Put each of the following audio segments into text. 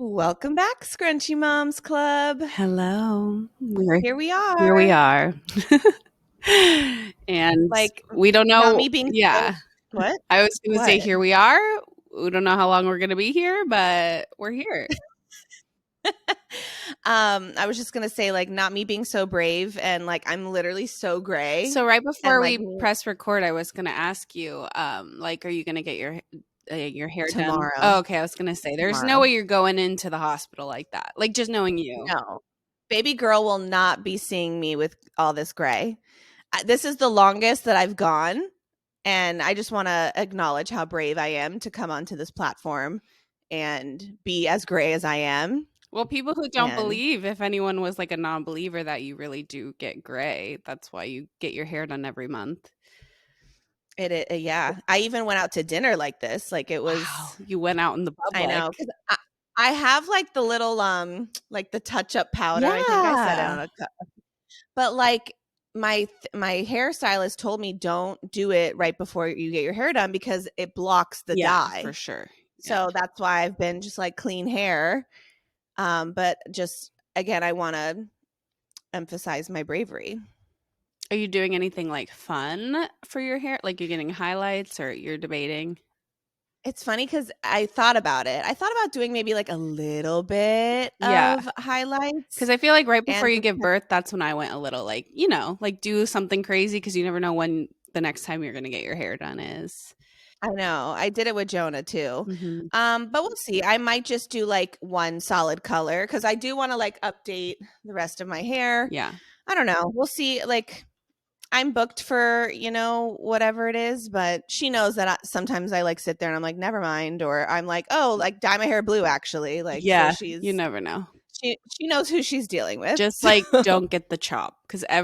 Welcome back, Scrunchy Moms Club. Hello. Here we Here we are. are. And Like, we don't not know. me being so. Yeah. What? I was going to say, What? here we are. We don't know how long we're going to be here, but we're here. I was just gonna say, like, not me being so brave, and like, I'm literally so gray. So right And before like we press record, I was going to ask you, like, are you going to get your hair done? tomorrow. Oh, okay. I was going to say, there's no way you're going into the hospital like that. Like, just knowing you. No, baby girl will not be seeing me with all this gray. This is the longest that I've gone, and I just want to acknowledge how brave I am to come onto this platform and be as gray as I am. Well, people who don't And believe, if anyone was like a non-believer that you really do get gray, that's why you get your hair done every month. yeah. I even went out to dinner like this. Like it was. Wow, you went out in the I know, public. 'cause I have like the little like the touch-up powder. I think I said it on Yeah. a cup. But like my hairstylist told me don't do it right before you get your hair done because it blocks the Yeah, dye. for sure. Yeah. So that's why I've been just like clean hair. But just again, I want to emphasize my bravery. Are you doing anything like fun for your hair? Like you're getting highlights or you're debating? It's funny because I thought about it. I thought about doing maybe like a little bit Yeah. of highlights. Because I feel like right before And you give birth, that's when I went a little like, like do something crazy because you never know when the next time you're going to get your hair done is. I know. I did it with Jonah too. Mm-hmm. But we'll see. I might just do like one solid color because I do want to like update the rest of my hair. Yeah. I don't know. We'll see. Like I'm booked for, whatever it is, but she knows that sometimes I like sit there and I'm like, never mind. Or I'm like, oh, like dye my hair blue actually. Like, Yeah. so You never know. she knows who she's dealing with. Just like don't get the chop because I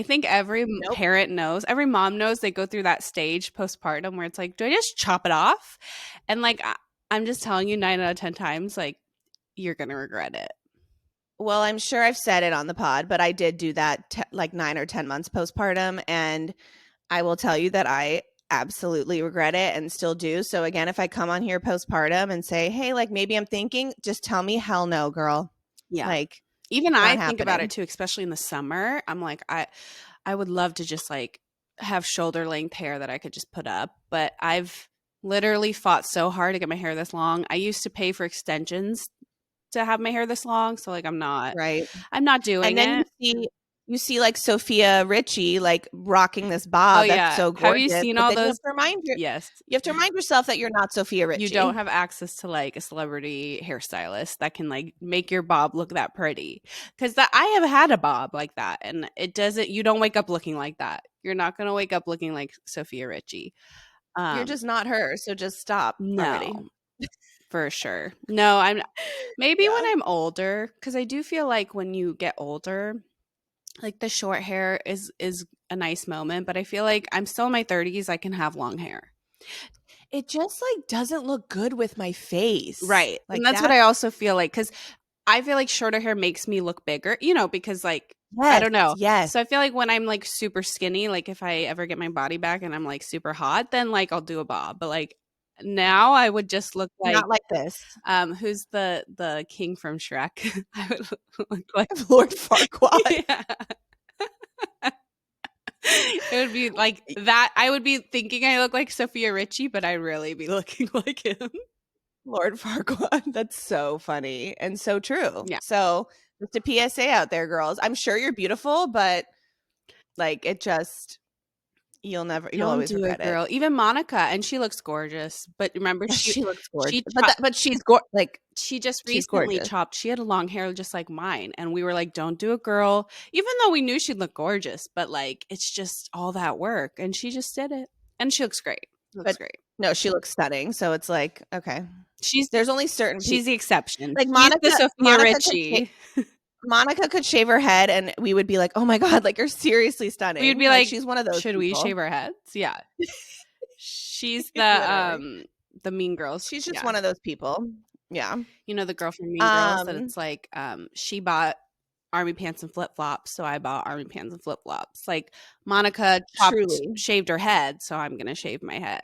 think every Nope. parent knows, every mom knows they go through that stage postpartum where it's like, do I just chop it off? And like I'm just telling you, 9 out of 10 times, like you're gonna regret it. Well, I'm sure I've said it on the pod, but I did do that like 9 or 10 months postpartum, and I will tell you that I absolutely regret it and still do. So again, if I come on here postpartum and say, "Hey, like maybe I'm thinking," just tell me, "Hell no, girl." Yeah. Like Even not I think about happening. it too, especially in the summer. I'm like, I would love to just like have shoulder length hair that I could just put up, but I've literally fought so hard to get my hair this long. I used to pay for extensions to have my hair this long, so like I'm not Right. doing And then it. you see like Sophia Richie like rocking this Oh bob that's yeah. so Have you gorgeous, seen but all then those? Yes. you have to remind yourself that you're not Sophia You don't Richie. have access to like a celebrity hairstylist that can like make your bob look that pretty. Cuz that I have had a bob like that and you don't wake up looking like that. You're not going to wake up looking like Sophia Richie. You're just not her, so just stop already. No. For sure. No, I'm maybe when Yeah. I'm older cuz I do feel like when you get older like the short hair is a nice moment, but I feel like I'm still in my 30s, I can have long hair. It just like doesn't look good with my face. Right. Like And that's what that. I also feel like cuz I feel like shorter hair makes me look bigger, because like I Yes, don't know. yes. So I feel like when I'm like super skinny, like if I ever get my body back and I'm like super hot, then like I'll do a bob. But like now I would just look like Not like this. who's the king from Shrek? I would look like Lord Farquaad. yeah. It would be like that. I would be thinking I look like Sophia Richie, but I'd really be looking like him. Lord Farquaad. That's so funny and so true. Yeah. So just a PSA out there, girls. I'm sure you're beautiful, but like it just you'll Don't always do it, regret it. girl. Even Monica, and she looks gorgeous. But remember, She looks gorgeous. she chopped, But she just she's recently gorgeous. chopped. She had long hair just like mine, and we were like, "Don't do it, girl." Even though we knew she'd look gorgeous, but like it's just all that work, and she just did it, and she looks great. Looks But great. no, she looks stunning. So it's like, okay. She's There's only certain people she's the exception. like She's the Sophia Monica Richie. Monica could shave her head and we would be like, "Oh my god, like you're seriously We'd stunning." be Like like, she's one of those "Should we people. shave our heads?" Yeah. She's Literally. the Mean Girls. She's just Yeah. one of those people. Yeah. You know the girl from Mean Girls that Um it's like she bought army pants and flip-flops, so I bought army pants and flip-flops. Like Monica truly. shaved her head, so I'm going to shave my head.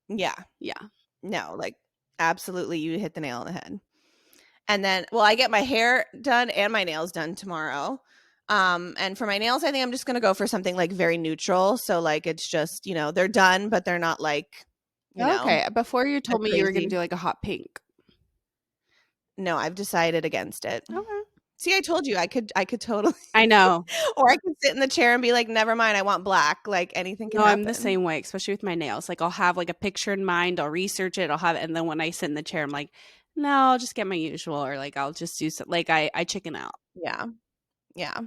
Yeah. Yeah. No, like absolutely you hit the nail on the head. And then, well, I get my hair done and my nails done tomorrow. And for my nails, I think I'm just gonna go for something like very neutral. So like it's just, they're done, but they're not like, Okay. Before you a told me you were gonna crazy. do like a hot pink. No, I've decided against it. Okay. See, I told you I could totally I know. or I could sit in the chair and be like, never mind, I want black. Like anything can No, I'm the happen. same way, especially with my nails. Like I'll have like a picture in mind, I'll research it, I'll have it, and then when I sit in the chair, I'm like, no, I'll just get my usual, or like I'll just do like I chicken out. Yeah. Yeah.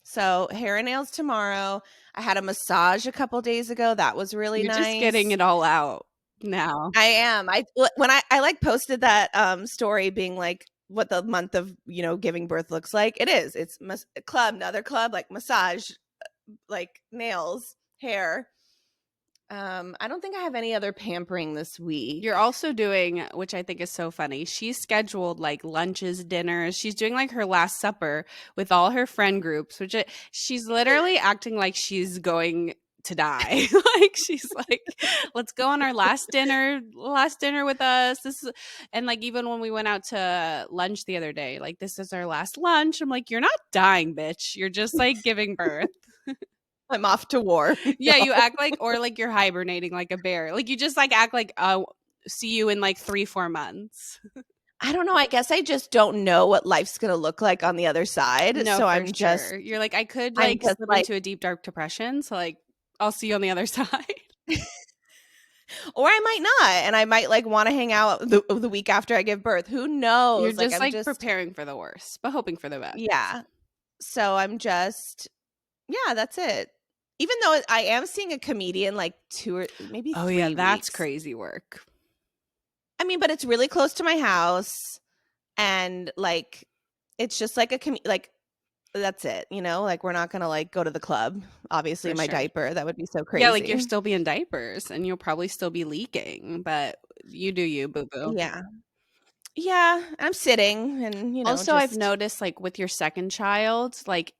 So hair and nails tomorrow. I had a massage a couple days ago. That was really You're just getting nice. it all out now. I am. When I like posted that story being like what the month of, giving birth looks like. It is. It's club, another club, like massage, like nails, hair. I don't think I have any other pampering this week. You're also doing, which I think is so funny. She's scheduled like lunches, dinners. She's doing like her last supper with all her friend groups, she's literally acting like she's going to die. Like she's like, let's go on our last dinner with us. And like even when we went out to lunch the other day, like this is our last lunch. I'm like, you're not dying, bitch. You're just like giving birth. I'm off to war. Yeah, No. you act like, or like you're hibernating like a bear. Like you just like act like, see you in like 3-4 months. I don't know. I guess I just don't know what life's gonna look like on the other side. No, So for sure. You're like, I could I'm like just slip like, into a deep dark depression. So like, I'll see you on the other side. or I might not, and I might like want to hang out the week after I give birth. Who You're knows? Like just I'm like just, preparing for the worst, but hoping for the best. yeah. So I'm just, yeah, that's it. Even though I am seeing a comedian like 2 or maybe Oh yeah, 3 that's weeks. crazy work. I mean, but it's really close to my house, and like it's just like like that's it. Like we're not gonna like go to the club. Obviously, For in my sure. diaper, that would be so Yeah, like you're crazy. still being diapers and you'll probably still be leaking, but you do you, boo boo. Yeah. Yeah, I'm sitting and, Also, I've just noticed like with your second child, like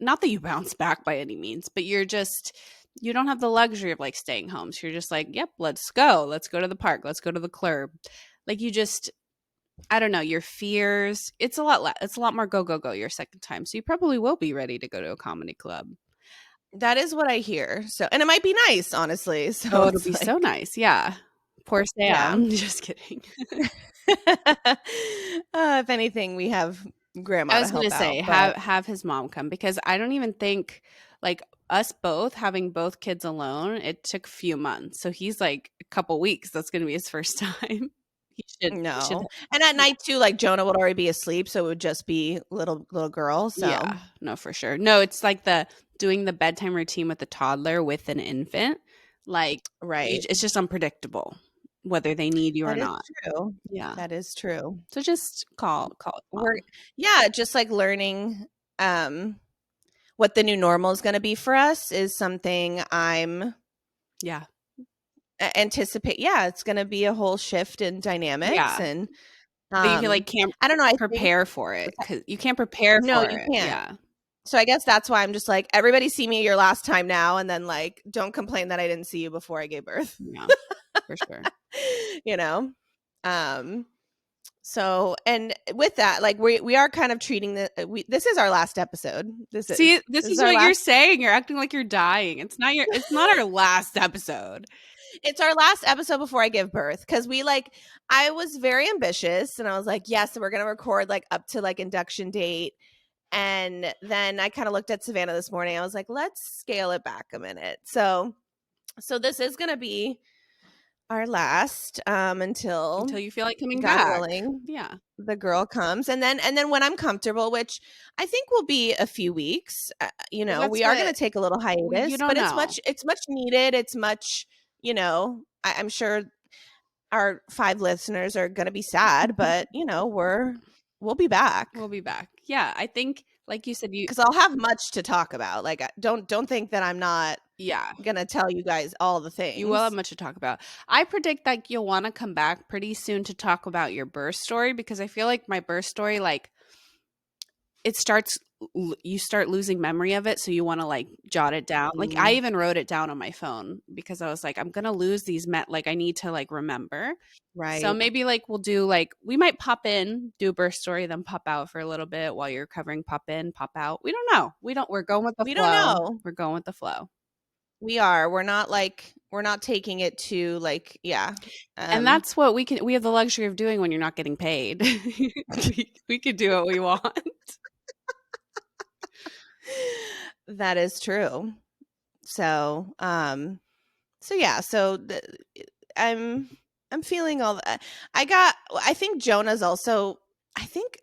not that you bounce back by any means, but you don't have the luxury of like staying home. So you're just like, yep, let's go. Let's go to the park. Let's go to the club. Like you just I don't know, your fears. It's a lot more go go go your second time. So you probably will be ready to go to a comedy club. that is what I hear. So, and it might be nice, honestly. So Oh, it'll it's be so like, nice. Yeah. Poor yeah. Sam. Just kidding. If anything, we have I grandma to was gonna help say out, but have his mom come because I don't even think like us both having both kids alone. It took a few months, so he's like a couple weeks. That's gonna be his first time. He should no. And at yeah night too, like Jonah would already be asleep, so it would just be little girl. So yeah no for sure no. It's like the doing the bedtime routine with the toddler with an infant. Like right, it's just unpredictable whether they need you or that is not. true. Yeah, That is true. so just call it We're mom. Yeah, just like learning what the new normal is going to be for us is something I'm Yeah, anticipate. Yeah, it's going to be a whole shift in dynamics, yeah. and But you like can't I don't know. I think prepare for it because you can't prepare no, for you it. can't. Yeah. So I guess that's why I'm just like, everybody see me your last time now, and then like, don't complain that I didn't see you before I gave birth. Yeah, for sure. you know, um. So, and with that, like we are kind of treating this is our last episode. See, this This is is our what you're last. saying. You're acting like you're dying. It's not our last episode. It's our last episode before I give birth, because I was very ambitious, and I was like, yes, we're gonna record like up to like induction date. And then I kind of looked at Savannah this morning. I was like, let's scale it back a minute. So this is going to be our last until Until you feel like coming God back. willing Yeah. the girl comes, and then when I'm comfortable, which I think will be a few weeks, Well, that's we are going what to take a little you hiatus, don't but know. it's much needed. It's much, I'm sure our 5 listeners are going to be sad, but we'll be back. We'll be back. Yeah, I think like you said Because I'll have much to talk about. Like, don't think that I'm not yeah, gonna tell you guys all the you will have things. much to talk about. I predict that you'll want to come back pretty soon to talk about your birth story because I feel like my birth story like it starts you start losing memory of it, so you want to like jot it down. Like I Mm, even wrote it down on my phone because I was like, I'm gonna lose these like I need to like remember. So right. maybe like we'll do like we might pop in, do a birth story, then pop out for a little bit while you're covering, pop in, pop out. We don't know. We're going with the We don't flow. know. We're going with the flow. We are. We're not taking it to like, yeah. And Um, that's what we have the luxury of doing when you're not getting paid. We could do what we want. that is true. So, so yeah, I'm I'm feeling all that. I think Jonah's also I think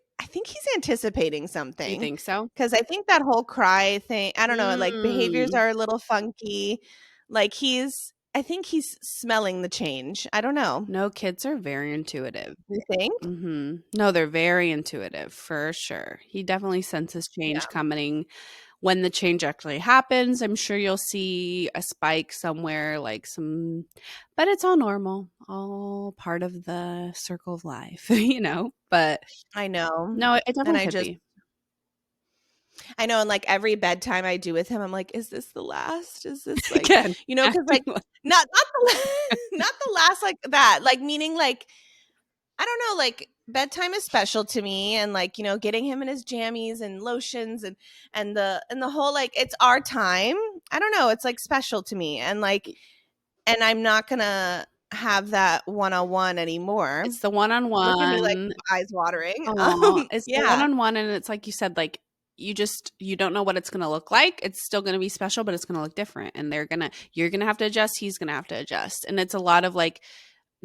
he's anticipating You something think so? because I think that whole cry thing, I don't know, like behaviors Mm. are a little funky. Like I think he's smelling the change. I don't know. No, kids are very intuitive. You think? No, they're very intuitive for sure. He definitely senses Yeah. change coming. When the change actually happens, I'm sure you'll see a spike somewhere, like some, but it's all normal, all part of the circle of life, you know? But I know. no, it And definitely could be. I know, and like every bedtime I do with him, I'm like, is this the last? Is this like, Again, because acting like like not not the last like that. Like meaning like I don't know, like bedtime is special to me and like, getting him in his jammies and lotions and the whole like it's our time. I don't know, it's like special to me and like and I'm not going to have that one-on-one anymore. it's the Look at me like one-on-one. eyes watering. Oh, it's the Yeah. one-on-one, and it's like you said, like, you don't know what it's gonna look like. It's still gonna be special, but it's gonna look different, and you're gonna have to adjust, he's gonna have to adjust, and it's a lot of, like,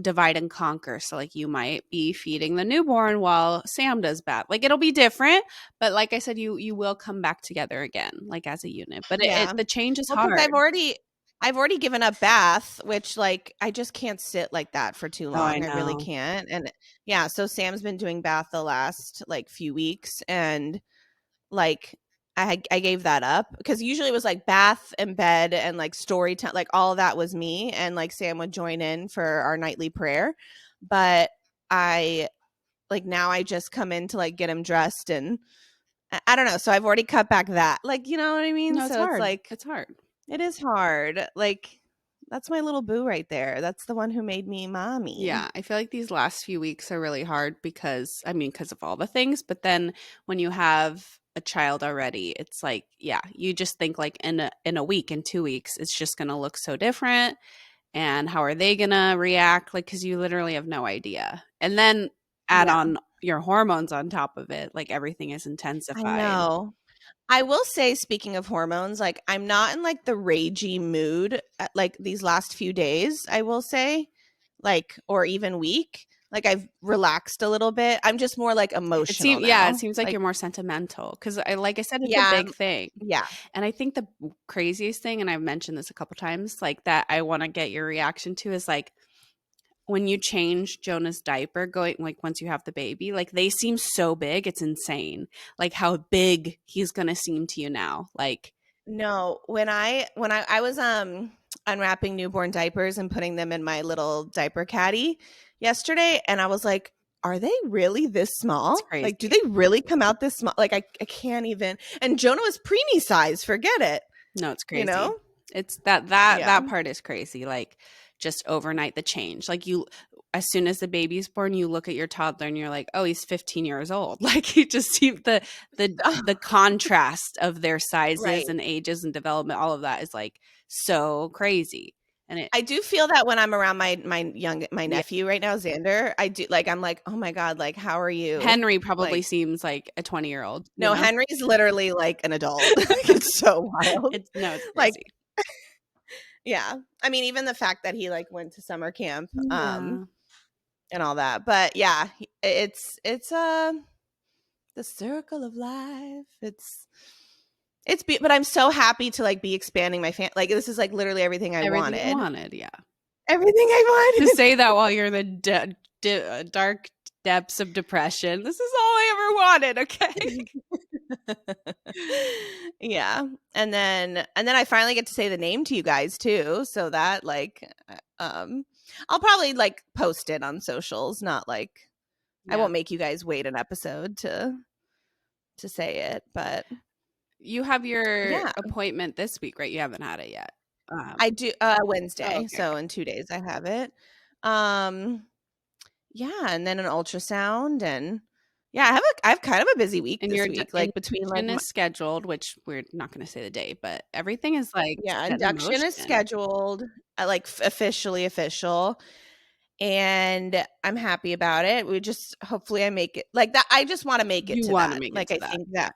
divide and conquer, so, like, you might be feeding the newborn while Sam does bath. Like, it'll be different, but like I said, you will come back together again, like, as a unit, but Yeah. the change is Well, because hard. I've already given up bath, which like I just can't sit like that for too Oh, I long. I really know. can't. And yeah, so Sam's been doing bath the last like few weeks, and like I gave that up because usually it was like bath and bed and like story time, like all of that was me, and like Sam would join in for our nightly prayer, but I like now I just come in to like get him dressed and I don't know. So I've already cut back that, like, you know what I mean? No, it's So it's hard. like It's hard. it is hard. Like, that's my little boo right there. That's the one who made me mommy. Yeah, I feel like these last few weeks are really hard because I mean, because of all the things, but then when you have a child already, it's like, yeah, you just think like in a week, in 2 weeks, it's just going to look so different, and how are they going to react, like cuz you literally have no idea. And then add Yeah, on your hormones on top of it, like everything is I intensified. know. I will say, speaking of hormones, like I'm not in like the ragey mood like these last few days, I will say, like, or even week. Like I've relaxed a little bit. I'm just more like emotional It now. seems like Like, you're more sentimental cuz like I said, it's a yeah, big thing. yeah, And I think the craziest thing, and I've mentioned this a couple times, like that I want to get your reaction to is like when you change Jonah's diaper, going like once you have the baby, like they seem so big, it's insane. Like how big he's gonna seem to you now. Like no, I was unwrapping newborn diapers and putting them in my little diaper caddy yesterday, and I was like, are they really this it's small? Like, do crazy. they really come out this small? Like I can't even, and Jonah was preemie size, forget it, No, it's you crazy. know? It's that Yeah. part is crazy. Like just overnight the change. Like you as soon as the baby's born, you look at your toddler and you're like, "Oh, he's 15 years old." Like you just see the contrast of their sizes Right. and ages and development, all of that is like so crazy. And it I do feel that when I'm around my yeah, nephew right now, Xander, I do like I'm like, "Oh my god, like how are you?" Henry probably Like seems like a 20-year-old, you no, know? Henry's literally like an adult. It's so wild. It's no, it's Like crazy. yeah. I mean, even the fact that he like went to summer camp, Yeah. and all that. But yeah, it's the circle of life. But I'm so happy to like be expanding my like this is like literally everything I Everything you wanted. wanted, yeah. Everything I To wanted. say that while you're in the dark depths of depression. This is all I ever wanted, okay? Yeah. And then I finally get to say the name to you guys too, so that like I'll probably like post it on socials, not like I Yeah. won't make you guys wait an episode to say it, but You have your yeah, appointment this week, right? You haven't had it yet. I do Oh, Wednesday, okay, so okay. in 2 days I have it. Um, yeah, and then an ultrasound, and yeah, I have kind of a busy week And this your week, like between like induction is scheduled, which we're not going to say the date, but everything is like yeah, set in induction is motion. scheduled, like officially official, and I'm happy about it. We just hopefully I make it like that. I just want to make it You to want to that. make it Like to I that. think Yeah. that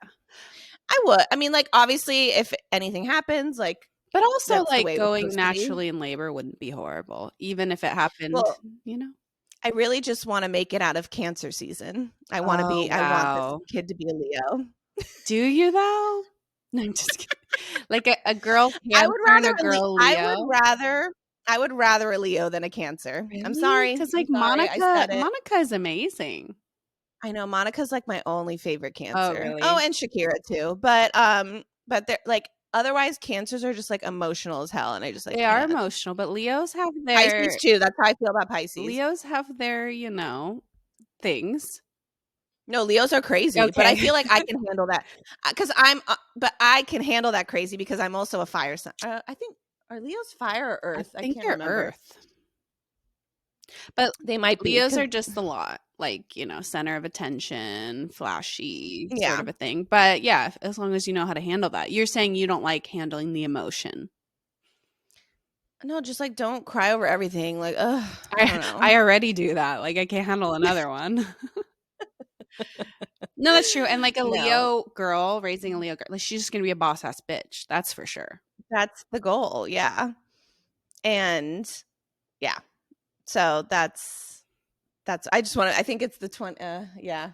I would. I mean, like obviously, if anything happens, like But also, that's the like, way it was going supposed to be. naturally in labor wouldn't be horrible, even if it happened, Well, you know? I really just want to make it out of cancer season. Oh, I want this wow. kid to be a Leo. Do you though? No, I'm just kidding. Like a girl Cancer and a girl Leo? I would rather a Leo than a Cancer. I'm Really? sorry. Because I'm like, sorry. I Monica said it. Monica is amazing. I know Monica's like my only favorite Oh, Cancer. Oh, really? and Shakira too. But they're like otherwise Cancers are just like emotional as hell and I just like They are can't. emotional, but Pisces too. That's how I feel about Pisces. Leos have their, things. No, Leos are crazy, but I Okay. feel like I can handle that because but I can handle that crazy because I'm also a fire sign. I think are Leos fire or I earth? I think can't they're remember. Earth. But They might be Leos because are just a lot, like, center of attention, flashy sort yeah, of a thing. But yeah, as long as you know how to handle that. You're saying you don't like handling the emotion. no, just like don't cry over everything. Like, ugh, I I don't know. I already do that. Like I can't handle another one. No, that's true. And like a No, Leo girl, raising a Leo girl, like she's just gonna be a boss ass bitch. That's for sure. that's the goal. Yeah, and yeah, so that's. I just want to. I think it's the 20. Yeah,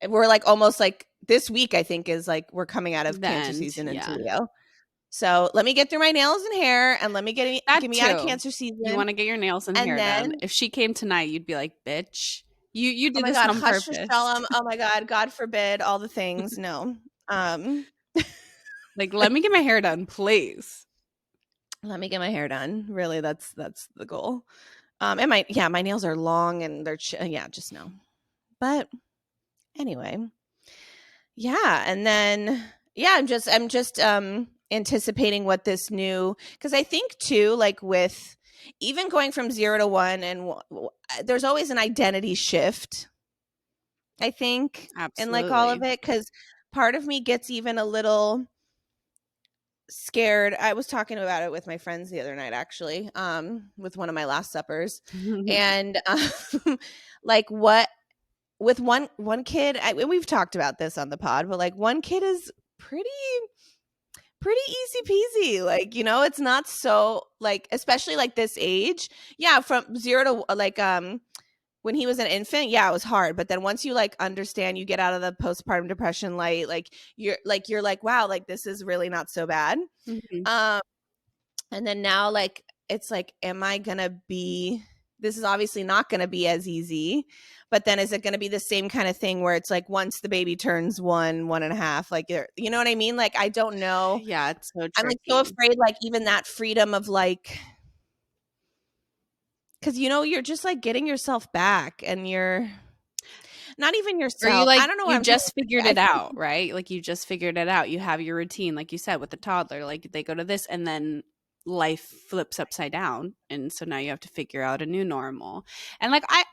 and we're like almost like this week. I think is like we're coming out of The Cancer end, season into yeah. Leo. So let me get through my nails and hair, and let me That get me out of too. Cancer You season, wanna get your nails and and hair done. then If she came tonight, you'd be like, "Bitch, you oh did my this god, on hush purpose." Shalom. Oh my god forbid all the things. No, um, Like, "Let me get my hair done, please." let me get my hair done. Really, that's the goal. And my nails are long and they're yeah, just no. But anyway, yeah, and then yeah, I'm just anticipating what this new because I think too like with even going from 0 to 1 and there's always an identity shift. I think in like all of Absolutely. it cuz part of me gets even a little scared. I was talking about it with my friends the other night actually with one of my last suppers and like what with one kid and we've talked about this on the pod but like one kid is pretty pretty easy peasy like it's not so like especially like this age yeah from 0 to like when he was an infant yeah it was hard but then once you like understand you get out of the postpartum depression light like you're like wow like this is really not so bad Mhm. um and then now, like, it's like, am I gonna be this is obviously not gonna be as easy, but then is it gonna be the same kind of thing where it's like once the baby turns 1.5, like you know what I mean? Like, I don't know. Yeah, it's so I'm like so tricky. afraid, like, even that freedom of like, because you're just like getting yourself back and you're not even Or you yourself. I like don't know what you I'm trying to just figured say. I it think out, right? Like you just figured it out. You have your routine, like you said, with the toddler. Like they go to this and then life flips upside down. And so now you have to figure out a new normal. And like I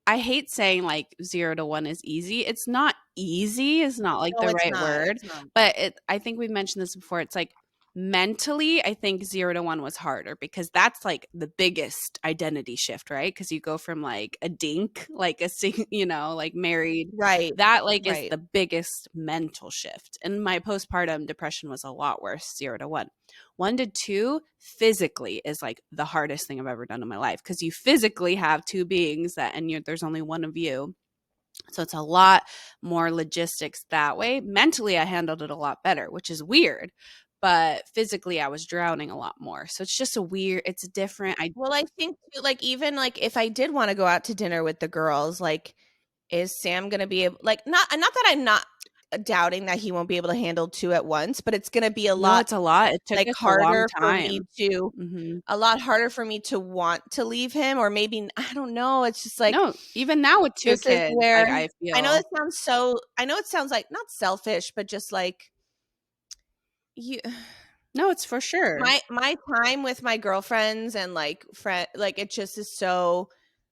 I hate saying like 0 to 1 is easy. It's not easy, it's not like no, the it's right not. word, It's not. but I think we've mentioned this before. It's like mentally, I think 0 to 1 was harder because that's like the biggest identity shift, right? Because you go from like a dink, like like married. Right. That like is Right. the biggest mental shift. And my postpartum depression was a lot worse, 0 to 1. 1 to 2 physically is like the hardest thing I've ever done in my life because you physically have two beings there's only one of you. So it's a lot more logistics that way. Mentally, I handled it a lot better, which is weird. But physically, I was drowning a lot more. So it's just it's different. Well, I think too, like even like if I did want to go out to dinner with the girls, like is Sam gonna be able like not that I'm not doubting that he won't be able to handle 2 at once, but it's gonna be a No, lot, it's a lot. It took like, us a long time. a lot harder for me to want to leave him, or maybe I don't know, it's just like, No, even now with 2 this is kids, where like, I feel I know it sounds like not selfish, but just like you No, it's for sure. my time with my girlfriends and like friend, like it just is so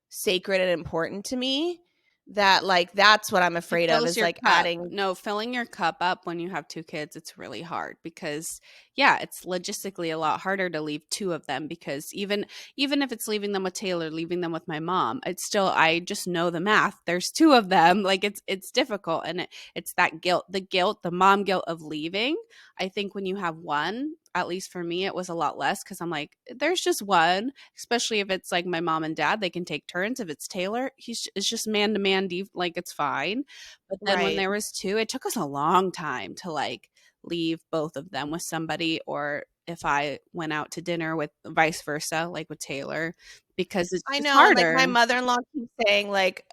sacred and important to me that like that's what I'm It afraid of fills is your like cup. adding. No, filling your cup up when you have 2 kids, it's really hard because yeah, it's logistically a lot harder to leave 2 of them because even if it's leaving them with Taylor, leaving them with my mom, it's still I just know the math. There's 2 of them. Like it's difficult and it's that guilt, the mom guilt of leaving. I think when you have one, at least for me, it was a lot less because I'm like, there's just one, especially if it's like my mom and dad, they can take turns. If it's Taylor, it's just man to man, like it's fine. But then when Right. there was 2, it took us a long time to like leave both of them with somebody, or if I went out to dinner with vice versa, like with Taylor, because it's I just know, and like my harder. mother-in-law keeps saying like,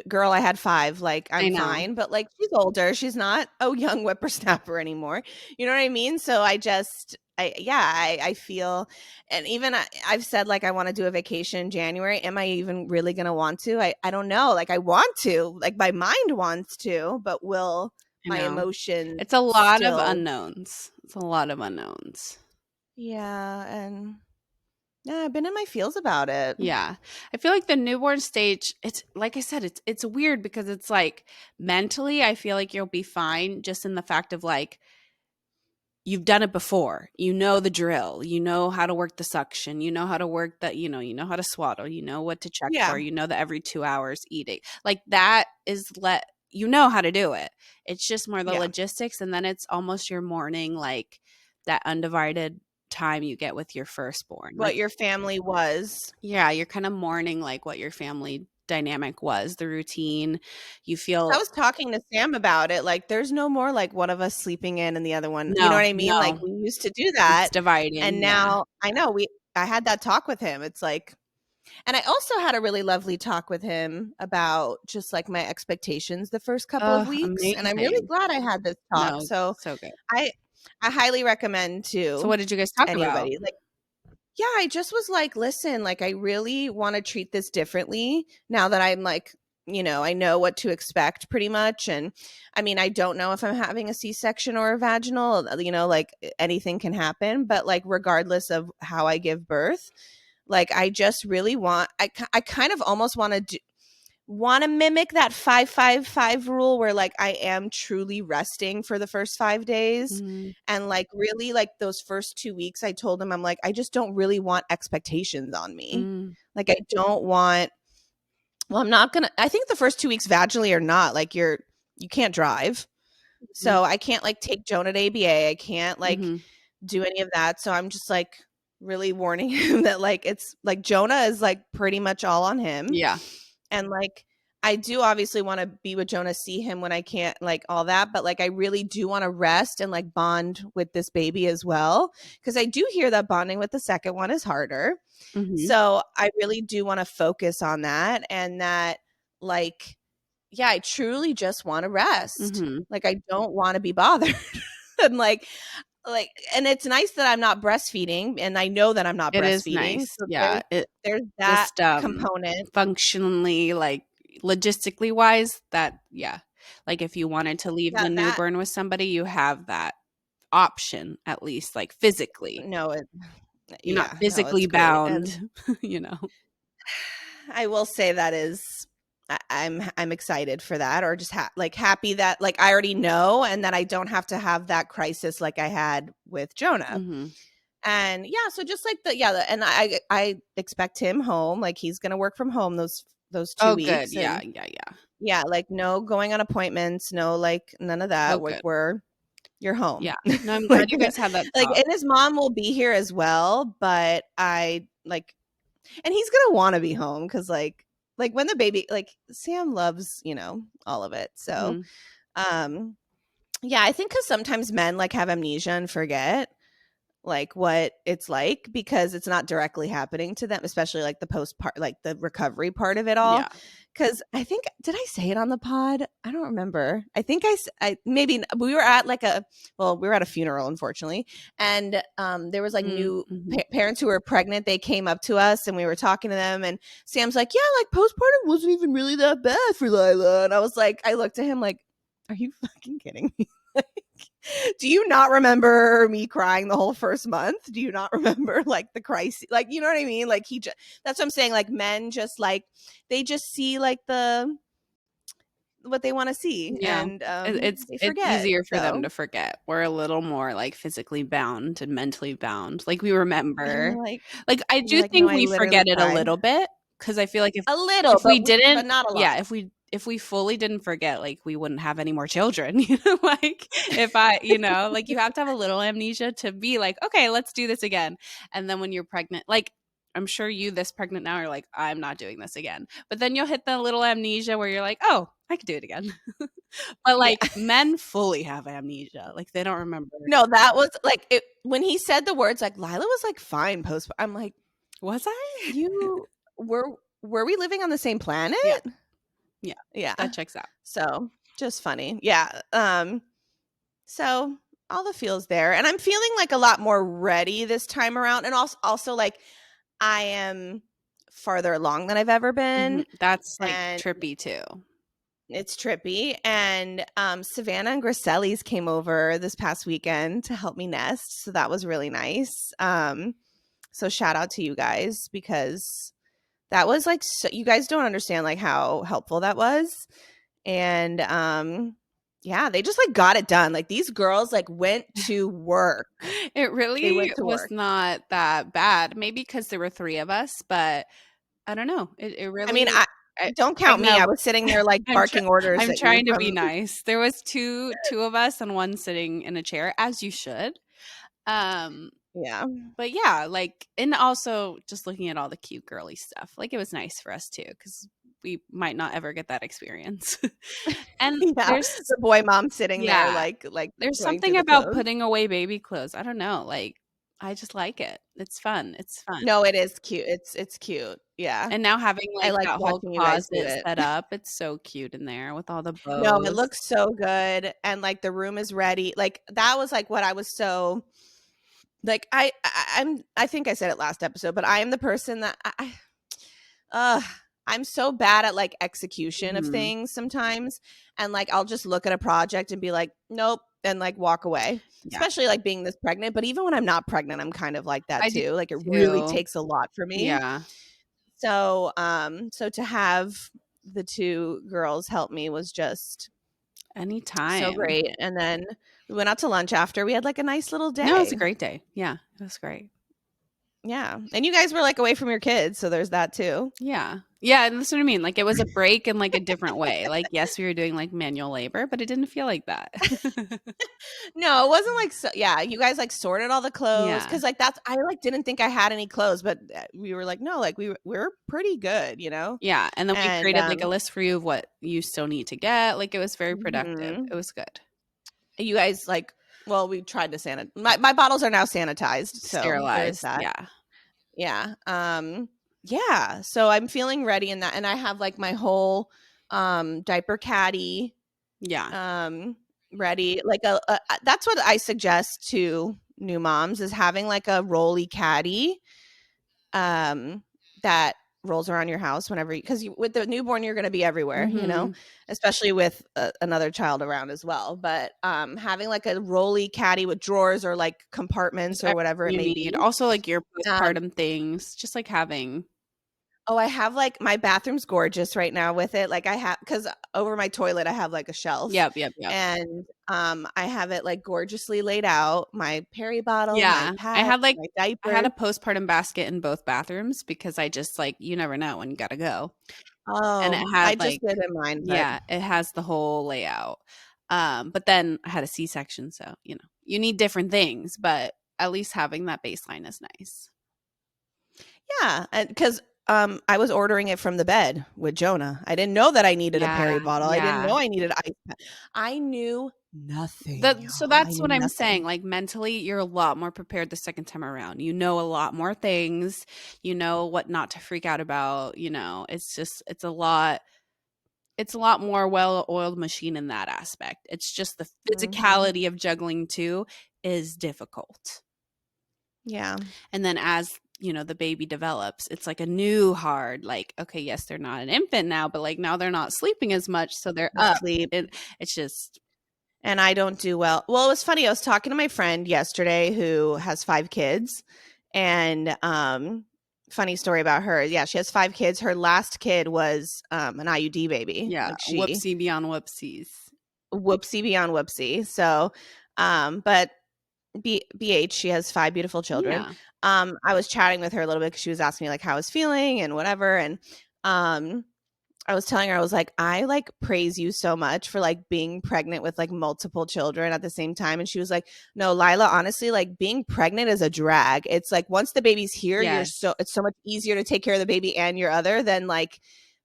girl, I had 5, like I I'm know. fine, but like she's older, she's not a young whippersnapper anymore, you know what I mean? So I just I feel, and even I've said like I want to do a vacation in January. Am I even really gonna want to? I don't know, like I want to, like my mind wants to, but will I my know. emotions It's a lot of still? unknowns. It's a lot of unknowns. Yeah, and yeah, I've been in my feels about it. Yeah. I feel like the newborn stage, it's like I said, it's weird because it's like mentally I feel like you'll be fine just in the fact of like you've done it before. You know the drill. You know how to work the suction. You know how to work that, you know how to swaddle. You know what to check Yeah, for. You know that every 2 hours eating. Like that is you know how to do it. It's just more the yeah. logistics. And then it's almost your morning, like that undivided time you get with your firstborn. What Like, your family was. yeah, you're kind of mourning like what your family dynamic was, the routine. You I feel was talking to Sam about it, like, there's no more, like, one of us sleeping in and the other one, you know no, what I mean? Like, no, we used to do it's that, and dividing. Yeah. now I know I had that talk with him, it's like, and I also had a really lovely talk with him about just, like, my expectations the first couple of Oh, weeks, and I'm really amazing. glad I had this talk, No, so so good. I I highly recommend So to what did you guys talk about? anybody, like, yeah, I just was like, listen, like, I really want to treat this differently now that I'm like, I know what to expect pretty much. And I mean, I don't know if I'm having a C-section or a vaginal, like anything can happen. But like, regardless of how I give birth, like, I just really I kind of almost want to mimic that 5-5-5 rule where like I am truly resting for the first 5 days, Mhm, and like really like those first 2 weeks I told him I'm like I just don't really want expectations on me. mm, Like I don't want, well, I'm not going to, I think the first 2 weeks vaginally or not, like you can't drive. mhm, So I can't like take Jonah to ABA. I can't like mhm. do any of that. So I'm just like really warning him that like it's like Jonah is like pretty much all on him. Yeah, And like I do obviously want to be with Jonah, see him when I can't, like all that, but like I really do want to rest and like bond with this baby as well, because I do hear that bonding with the second one is harder. mhm, So I really do want to focus on that, and that like, yeah, I truly just want to rest. mhm. Like I don't want to be bothered. And like and it's nice that I'm not breastfeeding, and I know that I'm not It is breastfeeding. nice. So Yeah, it there's that just, component. functionally, like, logistically wise, that yeah. Like, if you wanted to leave Yeah, the that newborn with somebody, you have that option, at least, like, physically. no, You're not yeah, no, it's physically great. And bound, you know? I will say that is I'm excited for that, or just like happy that like I already know, and that I don't have to have that crisis like I had with Jonah. Mhm. And yeah, so just like and I expect him home, like he's going to work from home those 2 Oh, good. weeks, Yeah, and yeah, yeah. yeah, like no going on appointments, no like none of Oh, that. good. You're home. Yeah. No, I'm glad Like you guys had that like, talk. and his mom will be here as well, but I like, and he's gonna want to be home because like when the baby, like Sam loves all of it. So Mhm. um yeah, I think because sometimes men like have amnesia and forget. like what it's like, because it's not directly happening to them, especially like the post part, like the recovery part of it all. Yeah. Because I think, did I say it on the pod? I don't remember. I think I maybe we were at like we were at a funeral, unfortunately, and there was like new Mm-hmm. parents who were pregnant. They came up to us and we were talking to them, and Sam's like, yeah, like postpartum wasn't even really that bad for Lyla, and I was like, I looked at him like, are you fucking kidding me? Do you not remember me crying the whole first month? Do you not remember like the crisis? Like, you know what I mean? Like that's what I'm saying. Like men just like, they just see like what they want to see, Yeah. and they It's forget. easier for them So to forget. We're a little more like physically bound and mentally bound. Like we and remember. Like I you're do like, no, think I we literally forget it a cried little bit, because I feel like a little, if we but didn't, not a lot. yeah, if we fully didn't forget, like we wouldn't have any more children. You know, like if I, you know, like you have to have a little amnesia to be like, okay, let's do this again. And then when you're pregnant, like I'm sure you this pregnant now are like, I'm not doing this again. But then you'll hit the little amnesia where you're like, oh, I could do it again. But Yeah. like men fully have amnesia. Like they don't remember. No, that was like it when he said the words like Lyla was like fine post. I'm like, Was I? you were we living on the same planet? Yeah. Yeah. Yeah. That checks out. So just funny. Yeah. So all the feels there. And I'm feeling like a lot more ready this time around. And also like I am farther along than I've ever been. That's like And trippy too. it's trippy. And Savannah and Griselli's came over this past weekend to help me nest. So that was really nice. So shout out to you guys, because that was like you guys don't understand like how helpful that was. And yeah, they just like got it done. Like these girls like went to work. It They really went to was work. not that bad. Maybe because there were three of us, but I don't know. It I mean, really. don't I count me. I know. was sitting there like I'm barking orders I'm at you trying to be from nice. There was two of us and one sitting in a chair, as you should. Um, yeah. but yeah, like, and also just looking at all the cute girly stuff. Like it was nice for us too, because we might not ever get that experience. And Yeah. there's The boy mom sitting there yeah, like there's going through something the about clothes. putting away baby clothes. I don't know. Like I just like it. It's fun. It's fun. No, it is cute. It's cute. Yeah. And now having I like like that whole watching you guys do closet it. set up, it's so cute in there with all the No, it bows. looks so good, and like the room is ready. Like that was like what I was so like I think I said it last episode, but I am the person that uh I'm so bad at like execution of Mhm. things sometimes, and like I'll just look at a project and be like, nope, and like walk away. Yeah. Especially like being this pregnant, but even when I'm not pregnant, I'm kind of like that I do too. Like it really too. takes a lot for me. Yeah. So so to have the two girls help me was just so Anytime. great. And then we went out to lunch after. We had like a nice little No, it was day. a great day. Yeah, it was great. Yeah. And you guys were like away from your kids, so there's that too. Yeah. Yeah, and that's what I mean. Like it was a break in like a different way. Like yes, we were doing like manual labor, but it didn't feel like that. No, it wasn't like so yeah, you guys like sorted all the clothes Yeah. cuz like that's I like didn't think I had any clothes, but we were like no, like we're pretty good, you know? Yeah, and then we And created like a list for you of what you still need to get. Like it was very productive. mhm. It was good. You guys like well, we tried to my bottles are now sanitized, so there's Sterilized. that. Yeah. Yeah. Yeah, so I'm feeling ready in that, and I have like my whole diaper caddy Yeah. ready. Like a that's what I suggest to new moms is having like a rolly caddy that rolls around your house whenever because with the newborn you're going to be everywhere, you know, Mhm. especially with another child around as well. But having like a rolly caddy with drawers or like Just compartments or everything whatever it you may need. be. Also like your Um, postpartum things, just like having. Oh, I have like my bathroom's gorgeous right now with it. Like I have because over my toilet I have like a shelf, Yep, yep, yep. and I have it like gorgeously laid out. My Perry bottle, my Yeah. pads, my I had diapers. a postpartum basket in both bathrooms because I just like you never know when you gotta go. And it Oh, had I just like did in mine, but yeah, it has the whole layout. But then I had a C-section, so you know, you need different things, but at least having that baseline is nice. yeah, and because I was ordering it from the bed with Jonah. I didn't know that I needed a Perry Yeah, bottle. I didn't yeah. know I needed ice. I knew Nothing, So y'all. I that's knew what I'm saying. nothing. Like mentally, you're a lot more prepared the second time around. You know a lot more things. You know what not to freak out about. It's just it's a lot more well-oiled machine in that aspect. It's just the Mhm. physicality of juggling two is difficult. Yeah. And then as the baby develops, it's like a new hard, like, okay, yes, they're not an infant now, but like now they're not sleeping as much, so they're The up. sleep. It's just And I don't do well. Well, it was funny. I was talking to my friend yesterday who has 5 kids, and funny story about her. Yeah, she has 5 kids. Her last kid was an IUD baby. yeah, Like she whoopsie beyond whoopsies. whoopsie beyond whoopsie. So, but BH, she has 5 beautiful children. Yeah. I was chatting with her a little bit because she was asking me like how I was feeling and whatever, and um I was telling her, I was like, I like praise you so much for like being pregnant with like multiple children at the same time. And she was like, no, Lila, honestly, like being pregnant is a drag. It's like once the baby's here, Yes. it's so much easier to take care of the baby and your other than like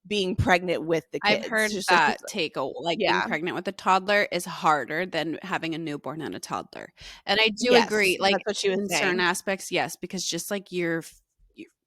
being pregnant with the I've kids. heard Just like, that like being yeah, pregnant with a toddler is harder than having a newborn and a toddler. And I do yes, agree, like that's what she was in certain saying. aspects, yes, because just like your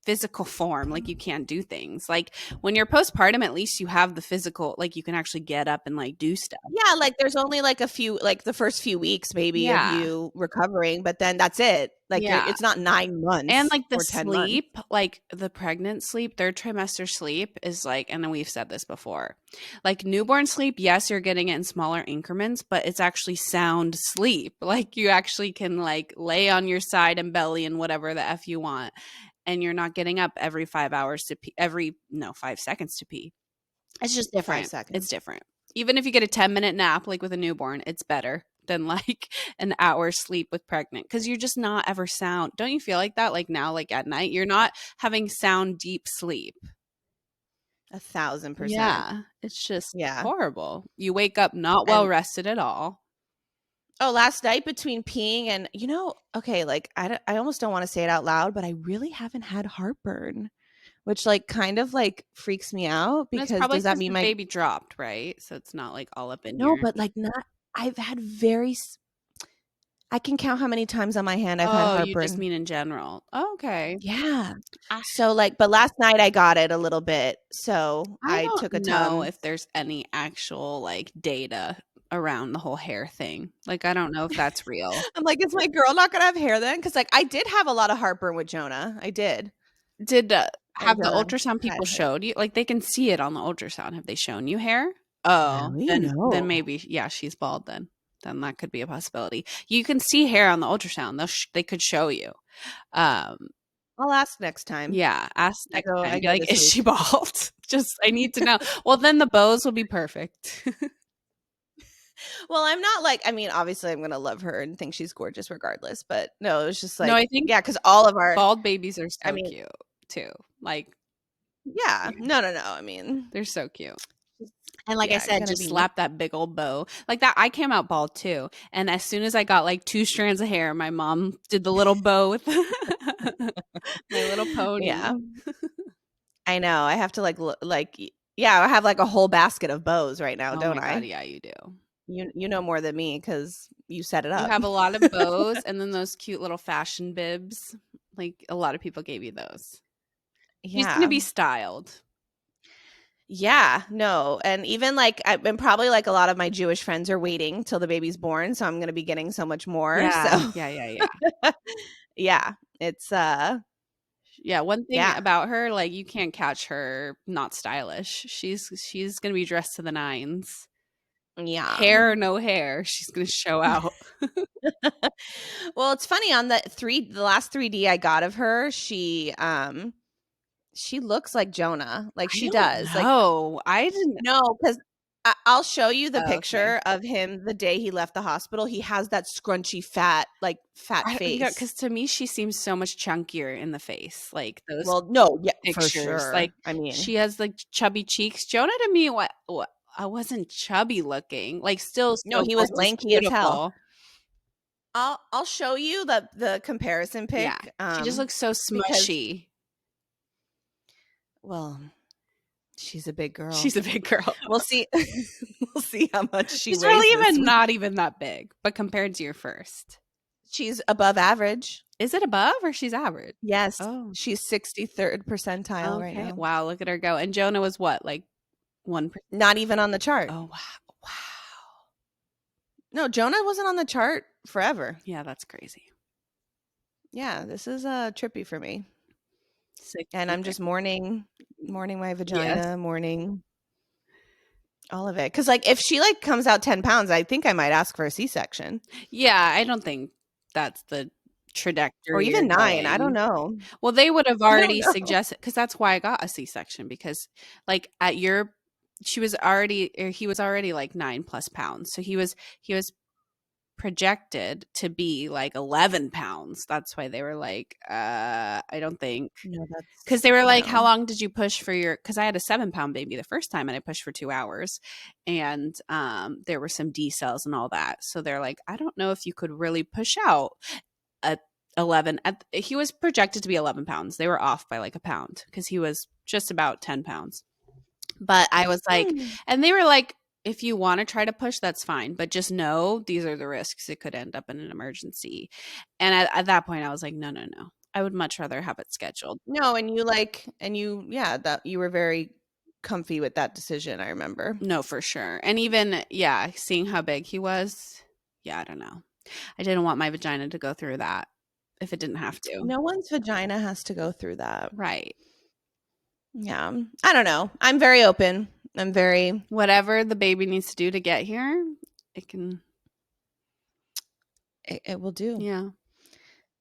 physical form, like you can't do things. Like when you're postpartum, at least you have the physical, like you can actually get up and like do stuff. Yeah, like there's only like a few, like the first few weeks maybe of Yeah. you recovering, but then that's it. Like Yeah. it's not 9 And, months like, the or 10 months. sleep, like, the pregnant sleep, 3rd trimester sleep is, like and then we've said this before. Like, newborn sleep, yes, you're getting it in smaller increments, but it's actually sound sleep. Like, you actually can, like, lay on your side and belly and whatever the F you want, and you're not getting up every 5 hours to pee 5 seconds to pee. It's just 5 different. It's seconds. different. Even if you get a 10-minute nap, like, with a newborn, it's better than, like, an hour sleep with pregnant because 'cause you're just not ever sound. Don't you feel like that? Like, now, like, at night, you're not having sound, deep sleep. 1,000%. Yeah. It's just Yeah. horrible. You wake up not well And rested at all. oh, last night between peeing and okay, like I almost don't want to say it out loud, but I really haven't had heartburn, which like kind of like freaks me out And it's because probably does that because mean the my baby dropped, right? So it's not, like, all up in no, your but like not I've had I can count how many times on my hand I've had Oh, you just heartburn. mean in general. Oh, okay. Yeah. I So like but last night I got it a little bit. So I I don't took a know Tums. if there's any actual, like, data around the whole hair thing. Like, I don't know if that's real. I'm like, is my girl not gonna have hair then? Because like I did have a lot of heartburn with Jonah. I did. Did, And have the Jonah ultrasound had people hair. showed you like, they can see it on the ultrasound. Have they shown you hair? Oh, Really? then No. maybe yeah, she's bald then. Then that could be a possibility. You can see hair on the ultrasound. They could show you. Um, I'll ask next time. yeah, ask next I time. Be go like, this "Is she week. bald?" Just I need to know. Well, then the bows will be perfect. Well, I'm not like I mean, obviously I'm gonna love her and think she's gorgeous regardless, but no, it was just No, I like think yeah, because all of our bald babies are I so mean, cute too. Like, yeah. yeah, No, no, no. I mean, they're so cute. just And like I yeah, said, gonna just be slap that big old bow. Like that I came out bald too. And as soon as I got like 2 strands of hair, my mom did the little bow with my little yeah. pony. I know. I have to yeah, I have like a whole basket of bows right now, Oh don't my god, I? yeah, you do. You know more than me because you set it You up. have a lot of bows and then those cute little fashion bibs. Like a lot of people gave you those. She's going to Yeah. be styled. Yeah, no, and even like and probably like a lot of my Jewish friends are waiting till the baby's born, so I'm gonna be getting so much more. So Yeah. Yeah, yeah, yeah. yeah, it's Yeah, one thing yeah, about her, like you can't catch her not stylish. She's going to be dressed to the nines. yeah. Hair or no hair, she's going to show out. Well, it's funny on the last 3D I got of her, she looks like Jonah, like I she don't does. Like know. I didn't no, because I'll show you the oh, okay. picture of him the day he left the hospital. He has that scrunchy fat I you know, face. because to me, she seems so much chunkier in the face, like those Well, no, yeah, for pictures. Like sure. I mean, she has like chubby cheeks. Jonah to me, what I wasn't chubby looking. Like still no, so he was gorgeous, lanky as hell. beautiful. I'll show you the comparison Yeah. pic, She just looks so because smushy. well, She's a big girl. She's a big girl. We'll see. We'll see how much she She's weighs really this even week. not even that big, but compared to your first. She's above average. Is it above or she's average? Yes. Oh, She's 63rd percentile right okay. now. Wow, look at her go. And Jonah was what, like 1%? Not even on the chart. Oh, wow. Wow. No, Jonah wasn't on the chart forever. Yeah, that's crazy. Yeah, this is trippy for me. 6 And I'm just mourning my vagina, Yes. mourning all of it. Because, like, if she, like, comes out 10 pounds, I think I might ask for a C-section. Yeah, I don't think that's the trajectory Or you're even 9. I don't going. know. Well, they would have I don't already know. suggested, because that's why I got a C-section, because like at your she was already, or he was already like 9+ pounds. So he was projected to be like 11 pounds. That's why they were like, I don't think, No, because that's they were like, how no. long did you push for your, because I had a 7-pound baby the first time and I pushed for 2 hours, and there were some D cells and all that. So they're like, I don't know if you could really push out at 11. He was projected to be 11 pounds. They were off by like a pound because he was just about 10 pounds. But I was like, and they were like, if you want to try to push, that's fine. But just know these are the risks. It could end up in an emergency. And at that point, I was like, no, no, no. I would much rather have it scheduled. No, yeah, that you were very comfy with that decision, I remember. No, for sure. And even, yeah, seeing how big he was, yeah, I don't know. I didn't want my vagina to go through that if it didn't have to. No one's vagina has to go through that. Right. Yeah. I don't know. I'm very open. I'm very Whatever the baby needs to do to get here, it can. it will do. Yeah.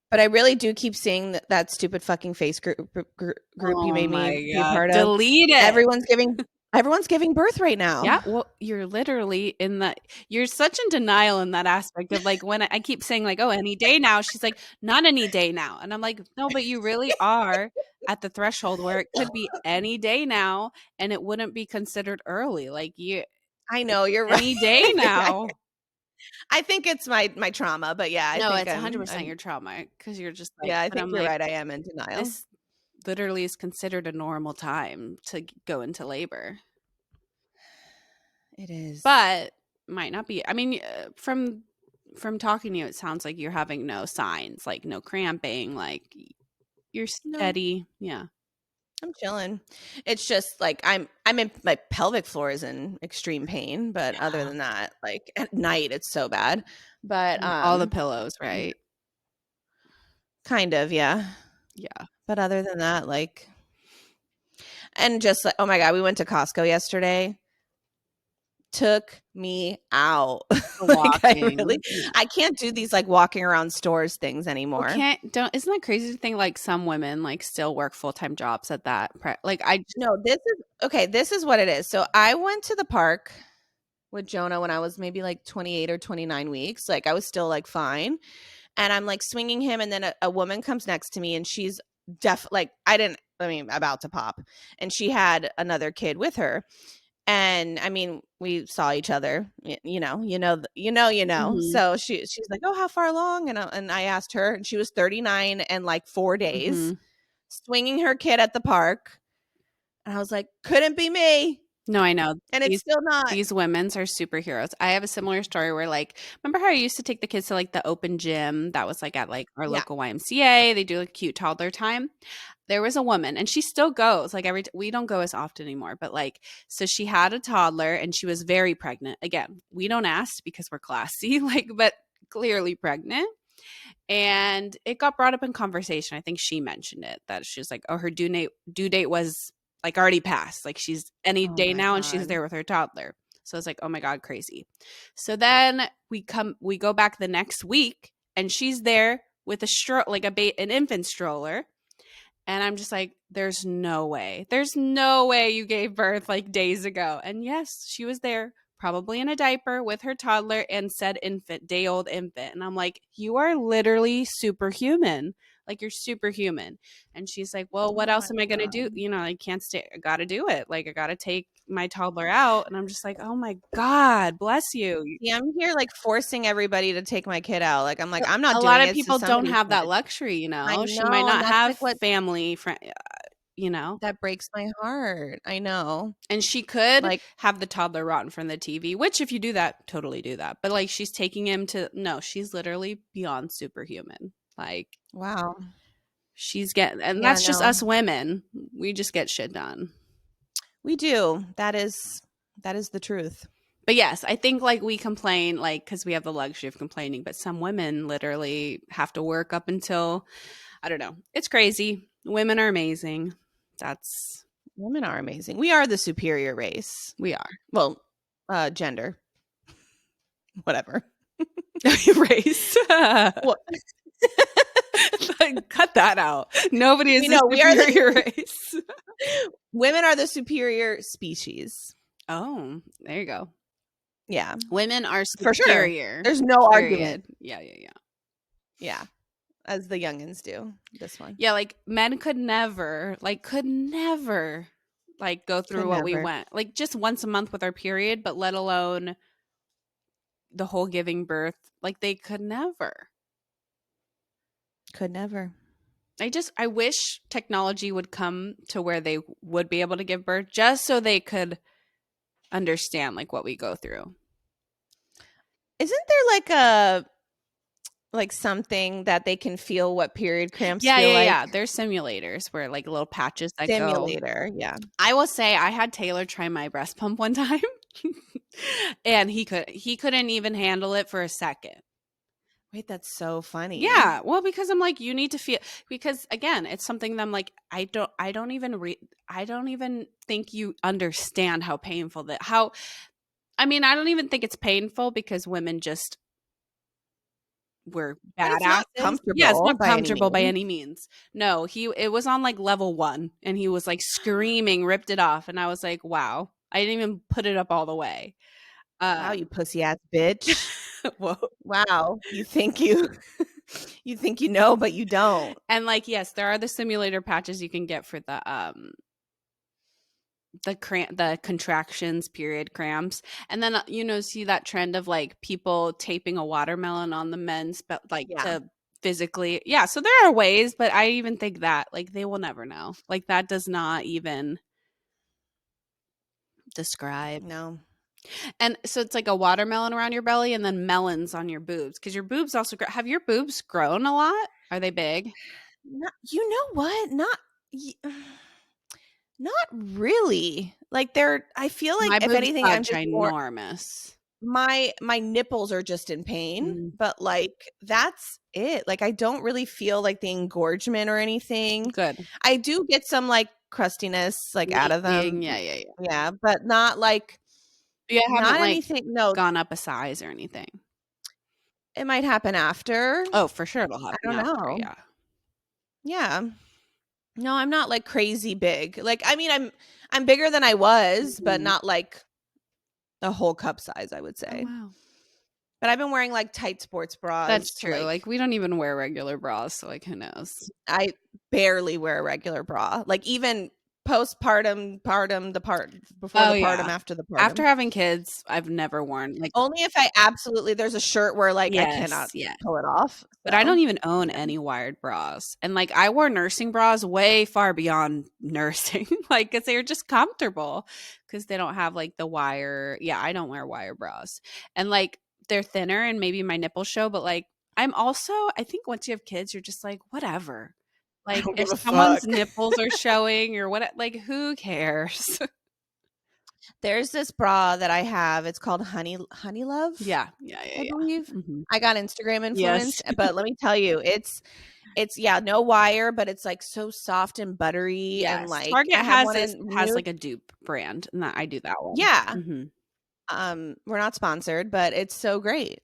But I really do keep seeing that stupid fucking face group you Oh made my me be a God. part of. Delete it. Everyone's giving birth right now. Yeah, well, you're literally you're such in denial in that aspect of like when I keep saying like, oh, any day now. She's like, not any day now. And I'm like, no, but you really are at the threshold where it could be any day now and it wouldn't be considered early. Like I know, you're right. Any day now. I think it's my trauma, but yeah, I No, think it's I'm 100% your trauma because you're just like, yeah, I and think I'm you're like, right. I am in denial. this literally is considered a normal time to go into labor. It is. But might not be. I mean, from talking to you, it sounds like you're having no signs, like no cramping, like you're steady. No. Yeah. I'm chilling. It's just like I'm in my pelvic floor is in extreme pain, but other than that, like at night it's so bad. But All the pillows, right? Kind of, yeah. Yeah. But other than that, like, and just like, oh my God, we went to Costco yesterday. Took me out. Like Walking. Yeah. I can't do these like walking around stores things anymore. Well, isn't that crazy to think like some women like still work full-time jobs at that like I just, No, this is what it is. So I went to the park with Jonah when I was maybe like 28 or 29 weeks. Like I was still like fine. And I'm like swinging him. And then a woman comes next to me and she's about to pop. And she had another kid with her. And I mean, we saw each other, Mhm. So she's like, oh, how far along? And I asked her and she was 39 and like 4 days swinging her kid at the park. And I was like, couldn't be me. No, I know. And it's still not. These women's are superheroes. I have a similar story where like, remember how I used to take the kids to like the open gym that was like at like our Yeah. local YMCA? They do like cute toddler time. There was a woman and she still goes like we don't go as often anymore, but like, so she had a toddler and she was very pregnant. Again, we don't ask because we're classy, like, but clearly pregnant. And it got brought up in conversation. I think she mentioned it that she's like, oh, her due date was like already passed. Like she's any day now and she's there with her toddler. So it's like, oh my God, crazy. So then we go back the next week and she's there with an infant stroller. And I'm just like, there's no way. There's no way you gave birth like days ago. And yes, she was there, probably in a diaper with her toddler and said infant, day old infant. And I'm like, you are literally superhuman. Like you're superhuman. And she's like, well, what else am I going to do? You know, I can't stay. I got to do it. Like I got to take my toddler out. And I'm just like, oh my God, bless you. Yeah, I'm here like forcing everybody to take my kid out. Like I'm like, I'm not A doing lot it. of people don't have that luxury, you know. I She might know, and not that's have like what family friend. you know? That breaks my heart. I know. And she could Like, have the toddler rot in front of the TV, which if you do that, totally do that. But like she's taking him to no, she's literally beyond superhuman. Like wow. she's getting, and Yeah, that's just no. us women. We just get shit done. We do. That is the truth. But yes, I think like we complain like because we have the luxury of complaining, but some women literally have to work up until I don't know. It's crazy. Women are amazing. That's Women are amazing. We are the superior race. we are. Well, gender. Whatever. Race. Well, Like, cut that out. Nobody is we a know we are superior the race. women are the superior species. Oh, there you go. Yeah, Women are for sure. superior. There's no Period. argument. Yeah, yeah, yeah. Yeah, as the youngins do. This one Yeah, like men could never like go could through what we never, went. Like just once a month with our period, but let alone the whole giving birth. Like they could never. could never. I wish technology would come to where they would be able to give birth just so they could understand like what we go through. Isn't there like something that they can feel what period cramps Yeah, feel yeah, yeah. like? There's simulators where like little patches that go. Simulator. Yeah. I will say I had Taylor try my breast pump one time and he couldn't even handle it for a second. Wait, that's so funny. Yeah, well because I'm like you need to feel because again, it's something that I'm like I don't even think you understand how painful that how I mean, I don't even think it's painful because women just were But it's not badasses. Yeah, it's comfortable not by any comfortable by means. any means. No, he it was on like level 1 and he was like screaming, ripped it off and I was like, "Wow. I didn't even put it up all the way." Wow, Um you pussy ass bitch. whoa. Wow. You think you you think you know, but you don't. And like yes, there are the simulator patches you can get for the contractions period cramps and then you know see that trend of like people taping a watermelon on the men's but like Yeah. to physically yeah so there are ways but I even think that like they will never know like that does not even describe No. and so it's like a watermelon around your belly and then melons on your boobs because your boobs also grow have your boobs grown a lot are they big Not, you know what? Y- not really. Like they're I feel like my if boobs anything got I'm just more ginormous. my nipples are just in pain, Mm, but like that's it. Like I don't really feel like the engorgement or anything. good I do get some like crustiness like out of them. leaking yeah yeah yeah Yeah, but not like you haven't not like anything. No, gone up a size or anything. it might happen after. Oh, for sure it'll I happen don't after, know. yeah. Yeah. No, I'm not like crazy big. Like I mean I'm bigger than I was, but Mhm. not like a whole cup size, I would Oh, say. wow. But I've been wearing like tight sports bras That's to true, like, like we don't even wear regular bras, so, like, who knows? I barely wear a regular bra. Like even postpartum, partum, the part before Oh, the partum, yeah. after the After partum. having kids, I've never worn, like Only if I absolutely there's a shirt where like I yes, cannot yeah. pull it off. But I So don't even own any wired bras, and, like, I wore nursing bras way far beyond nursing, like, because 'cause they're just comfortable, because they don't have, like, the wire yeah, I don't wear wire bras, and, like, they're thinner and maybe my nipples show, but, like, I'm also I think once you have kids, you're just like, "Whatever." I Like, don't if give a someone's fuck. nipples are showing or what like, who cares? There's this bra that I have. It's called Honey Love, Yeah, yeah, yeah, I believe. yeah. Mhm. I got Instagram Yes. influenced, but let me tell you, it's yeah, no wire, but it's like so soft and buttery and Yes. like Target I have one in has, nude. like, a dupe brand, and that I do that one. Yeah. Mhm. We're not sponsored, but it's so great.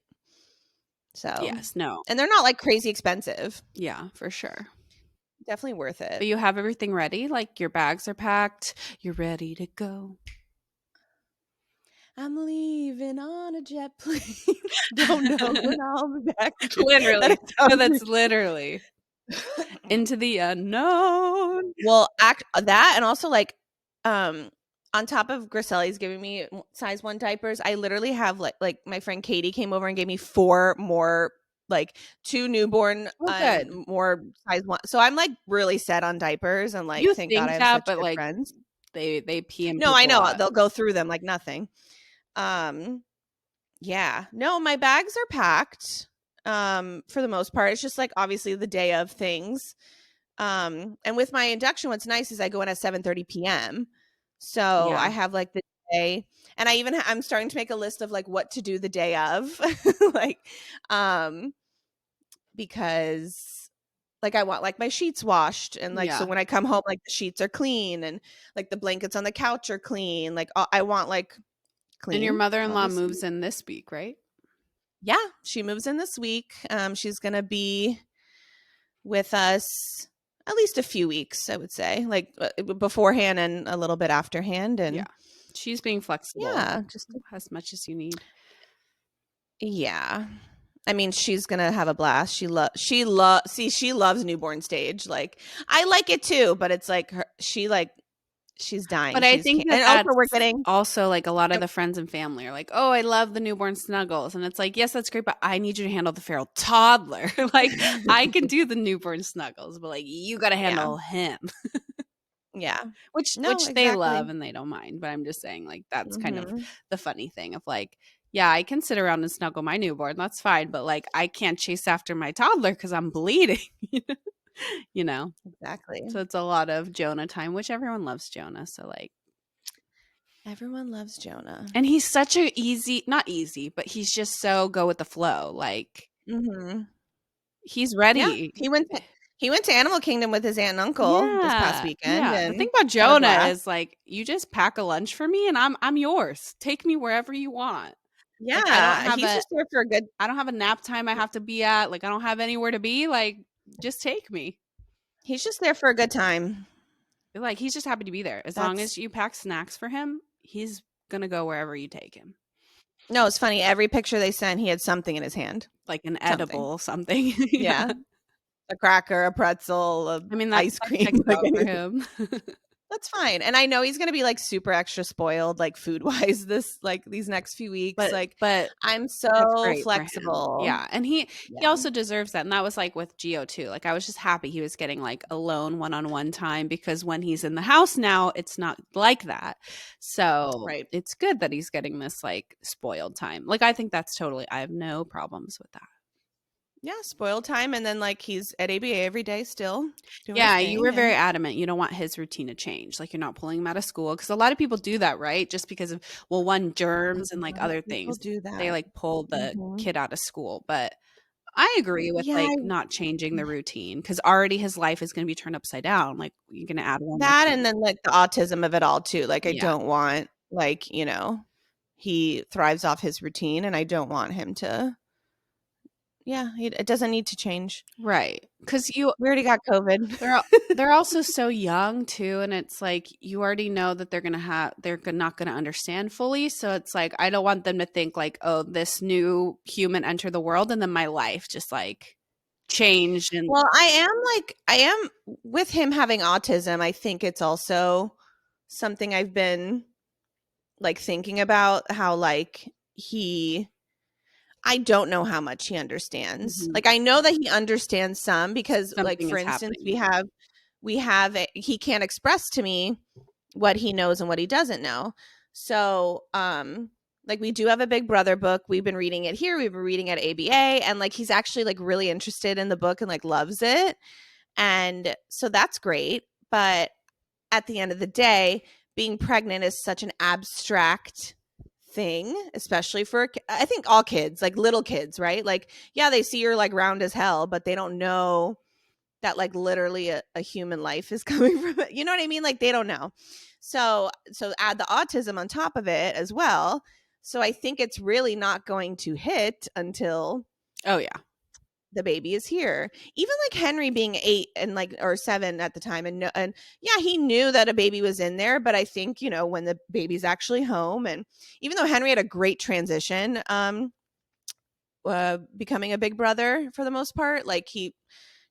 So, Yes, no. and they're not like crazy expensive. Yeah, for sure. Definitely worth But it. you have everything ready? Like, your bags are packed, you're ready to go? I'm leaving on a jet plane. Don't know when I'll be back again. That Literally. No, sounds that's literally into the unknown. well, that and also like um on top of Griselli's giving me size 1 diapers, I literally have like my friend Katie came over and gave me 4 more like 2 newborn Oh, good. and more size 1. So I'm, like, really set on diapers and, like, You thank God I think have that, such but, good like, friends. they pee and No, poop I a know, lot. they'll go through them like nothing. Um, yeah. No, my bags are packed, for the most part. It's just, like, obviously the day of things. And with my induction, what's nice is I go in at 7:30 PM. So I Yeah. have, like, the day, and I'm starting to make a list of, like, what to do the day of. Like, um, because, like, I want, like, my sheets washed, and, like, so Yeah. when I come home, like, the sheets are clean, and, like, the blankets on the couch are clean. Like, I want, like, And your clean, mother-in-law obviously. moves in this week, right? Yeah, she moves in this week. She's gonna be with us at least a few weeks, I would say, like, beforehand and a little bit afterhand, Yeah. and She's being flexible yeah, just as much as you need. yeah. I mean, she's gonna have a blast. She loves newborn stage. Like, I like it too, but it's like she's dying. But I She's think can't, that and also that's we're getting. also, like, a lot of the friends and family are like, "Oh, I love the newborn snuggles." And it's like, "Yes, that's great, but I need you to handle the feral toddler." Like, I can do the newborn snuggles, but, like, you gotta Yeah, handle him, yeah. which No, they love exactly. and they don't mind. But I'm just saying, like, that's kind of Hmm. the funny thing of, like, yeah, I can sit around and snuggle my newborn, that's fine, but, like, I can't chase after my toddler because 'cause I'm bleeding, you know? Exactly. So it's a lot of Jonah time, which everyone loves Jonah, so, like, Everyone loves Jonah. and he's such a easy, not easy, but he's just so go with the flow, like, Hmm. he's Yeah, ready. he went to Animal Kingdom with his aunt and uncle this past Yeah, weekend yeah. The thing and about had a Jonah blast. is, like, you just pack a lunch for me and I'm yours. Take me wherever you want. Like, Yeah, he's just there for a good. I don't have a nap time I have to be at, like, I don't have anywhere to be, like, just take me. He's just there for a good time. Like, he's just happy to be there. As long That's as you pack snacks for him, he's gonna go wherever you take him. No, it's funny. Every picture they sent, he had something in his hand. Like an Something. edible something. Yeah. Yeah, a cracker, a pretzel, a I mean, ice that cream, checks like out for anything. him. That's fine. And I know he's gonna be, like, super extra spoiled, like, food-wise these next few weeks. But Like, but I'm that's so great for him. flexible. Yeah, and he Yeah. also deserves that, and that was, like, with Geo too. Like, I was just happy he was getting, like, alone one-on-one time because when he's in the house now, it's not like that. So, Right. it's good that he's getting this, like, spoiled time. Like, I think that's totally I have no problems with that. Yeah, spoiled time, and then, like, he's at ABA every day still doing his Yeah, you thing, were very and adamant. You don't want his routine to change. Like, you're not pulling him out of school because a lot of people do that, right? Just because of, well, one, a germs and, like, lot of other people things. do They, that. like, pull the Mhm. kid out of school. But I agree with, Yeah, like, not changing the routine because already his life is gonna be turned upside down. Like, you're gonna add one more that, and thing. then, like, the autism of it all too. Like, I Yeah. don't want, like, he thrives off his routine, and I don't want him to. Yeah, it doesn't need to change. Right. Because you We already got COVID. they're also so young too, and it's like you already know that they're not gonna understand fully, so it's like, I don't want them to think like, "Oh, this new human entered the world, and then my life just, like, changed," and Well, I am with him having autism. I think it's also something I've been, like, thinking about, how, like, he I don't know how much he understands. Mhm. Like, I know that he understands some because, like, Something for is instance, happening. we have he can't express to me what he knows and what he doesn't know. So, like, we do have a Big Brother book. We've been reading it here. We've been reading at ABA, and, like, he's actually, like, really interested in the book and, like, loves it. And so that's great. But at the end of the day, being pregnant is such an abstract thing, especially for I think all kids, like little kids, right? Like, yeah, they see you're, like, round as hell, but they don't know that, like, literally a human life is coming from it. You know what I mean? Like, they don't know. So add the autism on top of it as well. So I think it's really not going to hit until Oh, yeah. the baby is here. Even, like, Henry being 8 and, like, or 7 at the time, and yeah, he knew that a baby was in there, but I think, when the baby's actually home, and even though Henry had a great transition, becoming a big brother for the most part, like, he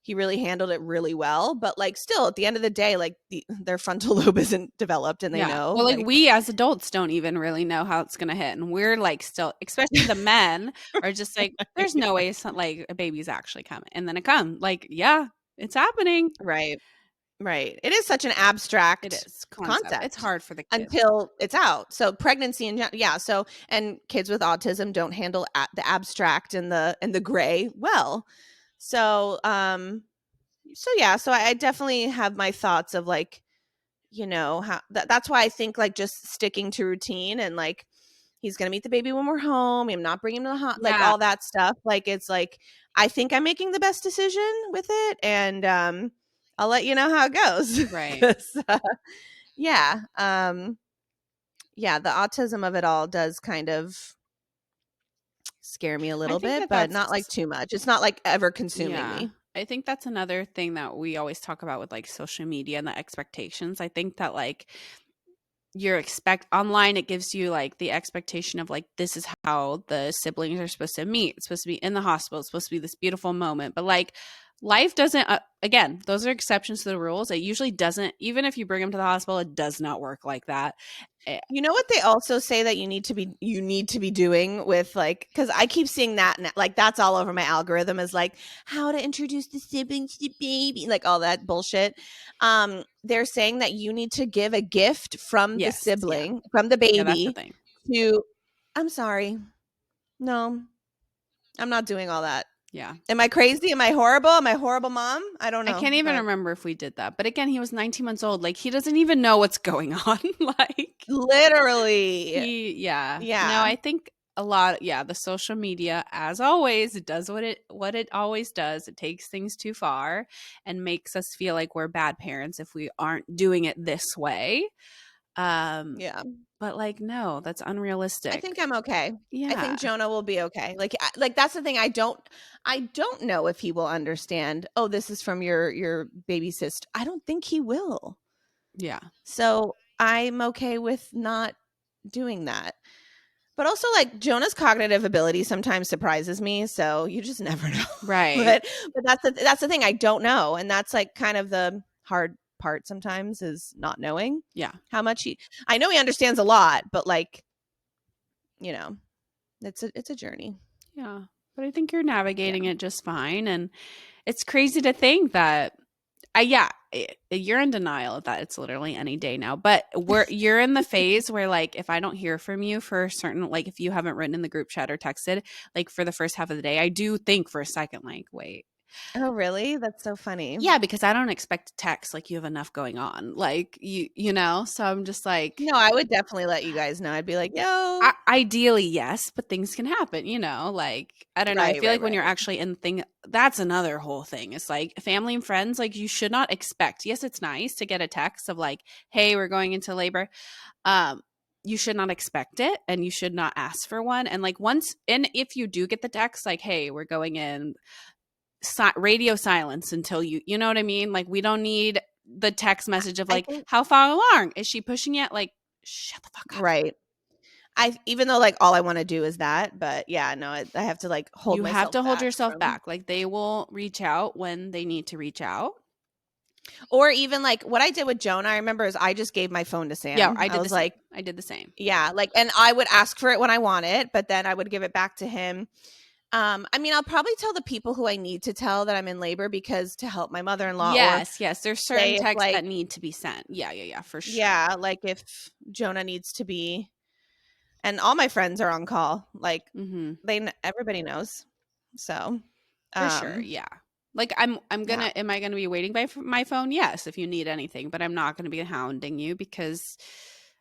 he really handled it really well. But like, still, at the end of the day, like their frontal lobe isn't developed, and they Yeah. know Well, like like we as adults don't even really know how it's gonna hit, and we're like still, especially the men, are just like, "There's no way, like a baby's actually coming," and then it comes. Like, yeah, it's happening. right, right. It is such an It abstract is concept. It's concept hard for the kids. until it's out. So pregnancy and yeah, so and kids with autism don't handle the abstract and the gray well. So so yeah, so I definitely have my thoughts of like, how that's why I think like just sticking to routine and like he's gonna meet the baby when we're home. I'm not bringing him to the like Yeah. all that stuff. Like it's like I think I'm making the best decision with it, and I'll let you know how it goes. Right. 'Cause, yeah, yeah, the autism of it all does kind of scare me a I little think bit, that but not like that's too much. It's not like ever consuming yeah. me. I think that's another thing that we always talk about with like social media and the expectations. I think that like you're expect online, it gives you like the expectation of like this is how the siblings are supposed to meet. It's supposed to be in the hospital. It's supposed to be this beautiful moment. But like life doesn't again, those are exceptions to the rules. It usually doesn't, even if you bring them to the hospital, it does not work like that. Eh, You know what they also say that you need to be doing with like, because I keep seeing that like that's all over my algorithm is like how to introduce the siblings to the baby, like all that bullshit. They're saying that you need to give a gift from the yes, yeah. sibling, from the Yeah, that's the baby thing. to I'm sorry. No, I'm not doing all that. Yeah. Am I crazy? Am I horrible? Am I a horrible mom? I don't I know, can't even but remember if we did that. But again, he was 19 months old. Like he doesn't even know what's going on. Like literally, yeah. No, yeah, I think a lot, yeah, the social media as always, it does what it always does. It takes things too far and makes us feel like we're bad parents if we aren't doing it this way. Um yeah. but like no, that's I think unrealistic. I'm okay. I Yeah. think Jonah will be okay. Like that's the thing. I don't know if he will understand. Oh, this is from your baby sister. I don't think he will. Yeah. So I'm okay with not doing that. But also, like Jonah's cognitive ability sometimes surprises me. So you just never know. Right. but that's the thing. I don't know, and that's like kind of the hard part sometimes is not knowing Yeah. how much he. I know he understands a lot, but like you know, it's a journey. Yeah. But I think you're Yeah. navigating it just fine, and it's crazy to think that yeah, you're in denial that it's literally any day now. But you're in the phase where like if I don't hear from you for a certain, like if you haven't written in the group chat or texted like for the first half of the day, I do think for a second like wait. Oh, really? That's so funny. Yeah, because I don't expect to text like you have enough going on. Like you know, so I'm just like No, I would definitely let you guys know. I'd be like, "Yo." ideally, yes, but things can happen, you know? Like, I don't know. I Right, feel right, like when you're right. actually in thing, that's another whole thing. It's like family and friends, like, you should not expect. Yes, it's nice to get a text of like, hey, we're going into labor. Um, you should not expect it and you should not ask for one. And like, and if you do get the text, like, hey, we're going in radio silence until you know what I mean? Like, we don't need the text message of I like, think how far along? Is she pushing it? Like, shut the fuck up. right. I even though like all I want to do is that, but yeah, no, I have to like hold You have myself to hold back yourself from back. Like they will reach out when they need to reach out. or even like what I did with Joan, I remember is I just gave my phone to Yeah, Sam. I I did the was same. like, I did the same. yeah, like and I would ask for it when I want it, but then I would give it back to him. I mean, I'll probably tell the people who I need to tell that I'm in labor because to help my mother-in-law or Yes, yes. There's certain say if texts like that need to be sent. Yeah, yeah, yeah, for sure. yeah, like if Jonah needs to be and all my friends are on call. Like Mm-hmm. everybody knows. So, For sure. um, Yeah. Like I'm yeah, gonna. Am I gonna be waiting by my phone? Yes, if you need anything, but I'm not gonna be hounding you because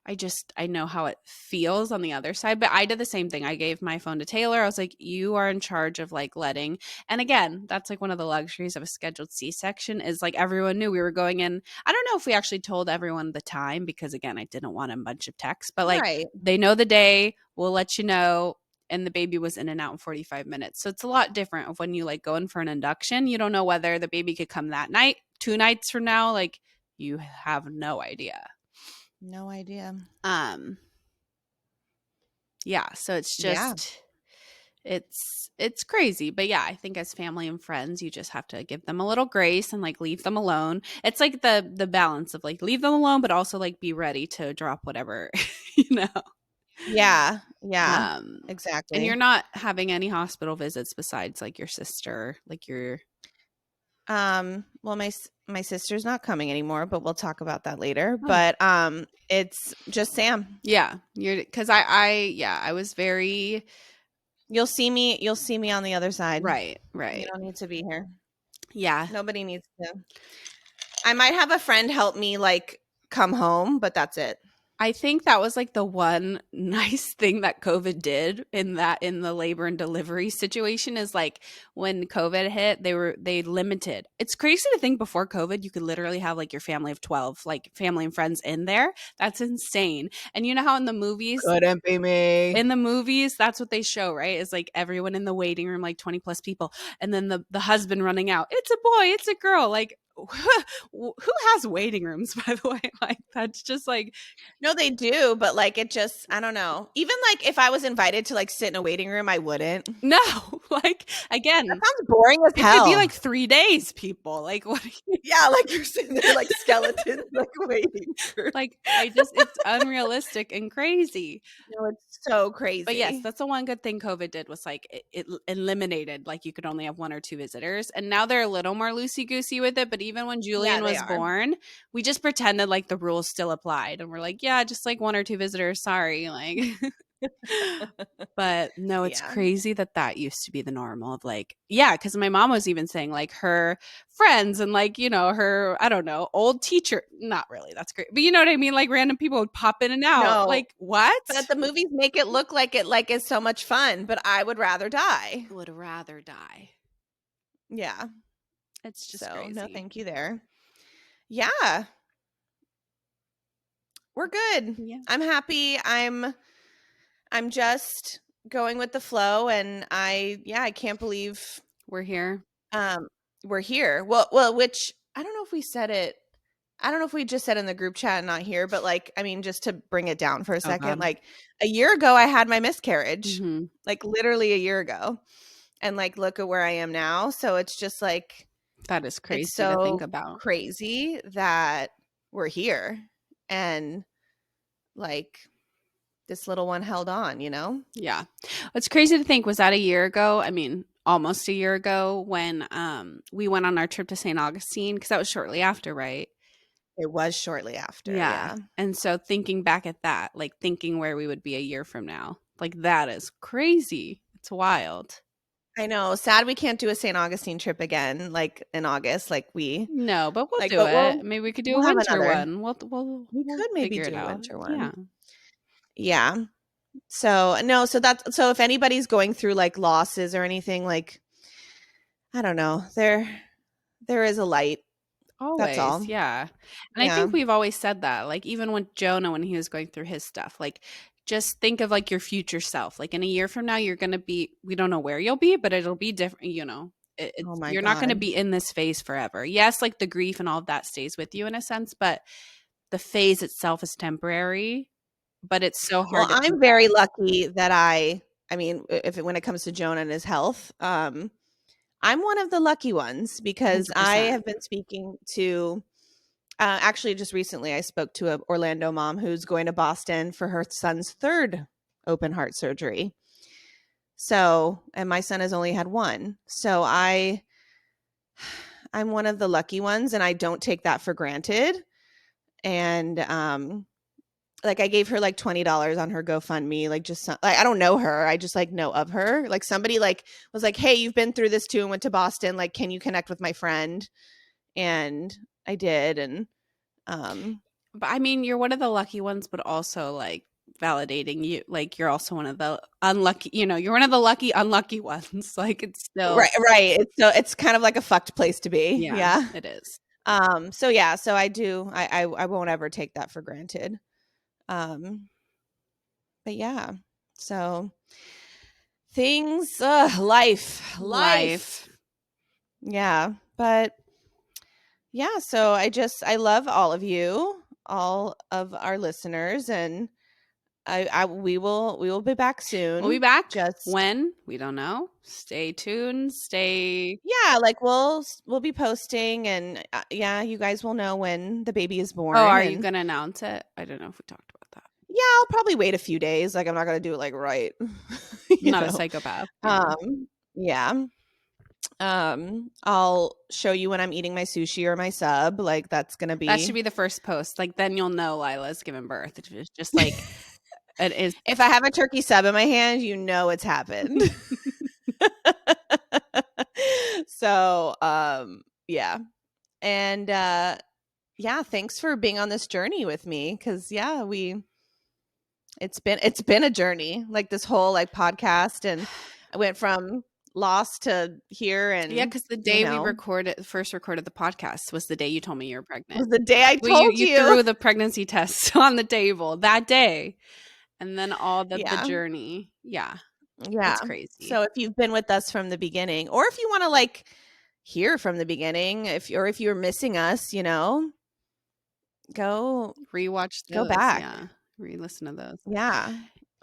I know how it feels on the other side. But I did the same thing. I gave my phone to Taylor. I was like, you are in charge of like letting. And again, that's like one of the luxuries of a scheduled C-section is like everyone knew we were going in. I don't know if we actually told everyone the time because again, I didn't want a bunch of texts, but like right. they know the day. We'll let you know and the baby was in and out in 45 minutes. So it's a lot different of when you like go in for an induction. You don't know whether the baby could come that night, 2 nights from now. Like you have no idea. No idea. Um, yeah. So it's Yeah. just It's crazy. But yeah, I think as family and friends, you just have to give them a little grace and like leave them alone. It's like the balance of like leave them alone, but also like be ready to drop whatever, you know. Yeah. Yeah. Um and you're Exactly. not having any hospital visits besides like your sister, like your Well, my sister's not coming anymore, but we'll talk about that later. oh But it's just Sam. yeah, you're because yeah, I was very You'll see me on the other side. right, You right. don't need to be here. Yeah. Nobody needs to. I might have a friend help me like come home, but that's it. I think that was like the one nice thing that COVID did in the labor and delivery situation is like when COVID hit, they limited. It's crazy to think before COVID you could literally have like your family of 12, like family and friends in there. That's insane. And you know how Couldn't be me. in the movies that's what they show, right? Is like everyone in the waiting room, like 20 plus people, and then the husband running out, it's a boy, it's a girl, like who has waiting rooms, by the way? Like that's just like No, they do, but like it just I don't know. Even like if I was invited to like sit in a waiting room, I wouldn't. no. Like That again, sounds boring as it could be hell. like 3 days, people, like what Yeah, like you're sitting there like skeletons, like waiting for. like I just it's unrealistic and crazy. No, it's so But yes, crazy. that's the one good thing COVID did was like it eliminated like you could only have one or two visitors. And now they're a little more loosey goosey with it. But even when Yeah, Julian they was are. born, we just pretended like the rules still applied. And we're like, yeah, just like one or two visitors. Sorry. Like, but no, it's Yeah. crazy that that used to be the normal of like, yeah, because my mom was even saying like her friends and like, you know, her, I don't know, old teacher. Not really. That's great. But you know what I mean? Like random people would pop in and out. No, Like, what? but the movies make it look like it like is so much fun, but I would rather die. Would rather die. Yeah. It's just So, no crazy. thank you there. Yeah. We're good. Yeah. I'm happy. I'm just going with the flow and I can't believe We're here. um we're here. Which I don't know if we said it. I don't know if we just said in the group chat and not here, but like I mean just to bring it down for a Oh second, God. like a year ago I had my miscarriage. Mhm. Like literally a year ago. And like look at where I am now. So it's just like That is it's crazy to think so about. crazy that we're here and like this little one held on, you know? Yeah. It's crazy to think, was that a year ago? I mean, almost a year ago when we went on our trip to St. Augustine because that was shortly after, right? It was shortly after, Yeah. yeah. And so thinking back at that, like thinking where we would be a year from now, like that is crazy. It's wild. I know. Sad we can't do a St. Augustine trip again, like in August, No, but we'll do but it. Maybe we could do a we'll have winter another. one. We We'll could maybe figure it do a out. winter Yeah. one. Yeah. So no, so if anybody's going through like losses or anything, like I don't know, there is a light. That's Always, all. yeah. And I Yeah. think we've always said that, like, even with Jonah when he was going through his stuff, like, just think of, like, your future self. Like, in a year from now, you're gonna be we don't know where you'll be, but it'll be different, you know? Oh It's my you're not gonna God. be in this phase forever. Yes, like, the grief and all of that stays with you in a sense, but the phase itself is temporary, but it's so Well, hard to I'm think very that. lucky that I mean, when it comes to Jonah and his health, I'm one of the lucky ones because I 100%. have been speaking to actually just recently I spoke to a Orlando mom who's going to Boston for her son's third open heart surgery. So, and my son has only had one. So I'm one of the lucky ones and I don't take that for granted. And like I gave her like $20 on her GoFundMe, like just like I don't know her, I just like know of her. Like somebody like was like, "Hey, you've been through this too and went to Boston. Like, can you connect with my friend?" And I did, and um, But, I mean, you're one of the lucky ones, but also, like, validating you like, you're also one of the unlucky you're one of the lucky, unlucky ones. Like, it's still right, right. It's kind of like a fucked place to be, yeah, yeah. it is. So yeah, so I do. I won't ever take that for granted. Um, but yeah, so things, life, Life. yeah. But yeah, so I love all of you, all of our listeners, and we will be back soon. We'll be back. Just when? We don't know. Stay tuned. Stay. yeah, like we'll be posting, and yeah, you guys will know when the baby is Oh, born. are you And gonna announce it? I don't know if we talked about that. yeah, I'll probably wait a few days. Like I'm not gonna do it like right, I'm you not a know. psychopath. Yeah. Yeah. I'll show you when I'm eating my sushi or my sub. Like that's gonna That should be be the first post. Like then you'll know Lila's given birth. It's just like it is. if I have a turkey sub in my hand, you know it's happened. So, yeah. And yeah, thanks for being on this journey with me, cuz yeah, it's been a journey. Like this whole like podcast, and I went from lost to here, Yeah, and because the you day we know, first recorded the podcast was the day you told me you were it was pregnant. the day I Well, told you you. threw the pregnancy test on the table that day, and then all the Yeah. journey. Yeah, Yeah. it's crazy. So if you've been with us from the beginning, or if you want to like hear from the beginning, if you're missing us, you know, go Rewatch go those. back. Yeah, re-listen to those. Yeah.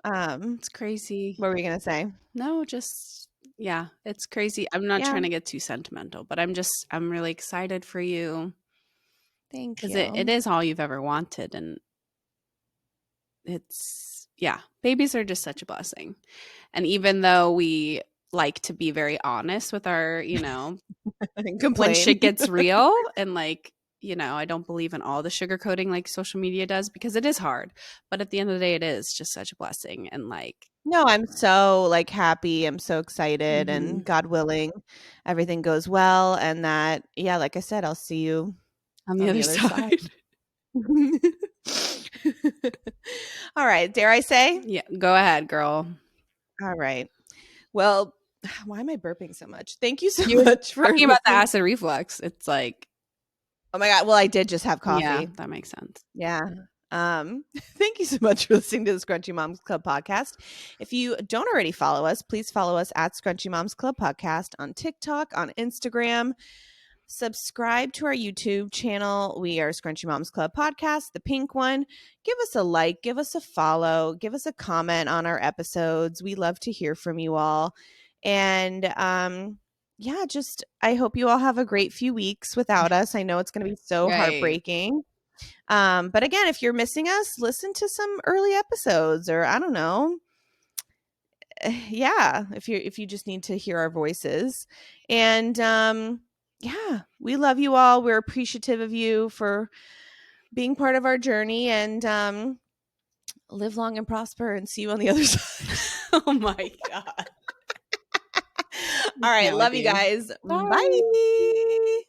It's crazy. What were you gonna say? No, just yeah, it's crazy. I'm not Yeah. trying to get too sentimental, but I'm really excited for you Thank because it you. is all you've ever wanted, and it's yeah, babies are just such a blessing. And even though we like to be very honest with our, when Complain. shit gets real and like, I don't believe in all the sugarcoating like social media does because it is hard. But at the end of the day, it is just such a blessing. And like, No, I'm so like happy. I'm so excited, mhm, and God willing, everything goes well, and that yeah, like I said, I'll see you on the on the other other side. side. All right, dare I say? Yeah, go ahead, girl. All right. Well, why am I burping so much? Thank you so You were much for talking about the listening. acid reflux. It's like, Oh my god. Well, I did just have yeah, coffee. that makes sense. Yeah. Thank you so much for listening to the Scrunchy Moms Club podcast. If you don't already follow us, please follow us at Scrunchy Moms Club podcast on TikTok, on Instagram. Subscribe to our YouTube channel. We are Scrunchy Moms Club podcast, the pink one. Give us a like, give us a follow, give us a comment on our episodes. We love to hear from you all. And yeah, just I hope you all have a great few weeks without us. I know it's going to be so Right. heartbreaking. But again, if you're missing us, listen to some early episodes, or I don't know. Yeah, if you just need to hear our voices. And yeah, we love you all. We're appreciative of you for being part of our journey, and live long and prosper, and see you on the other side. Oh my God. All right, Can't with love you you. guys. Bye. Bye.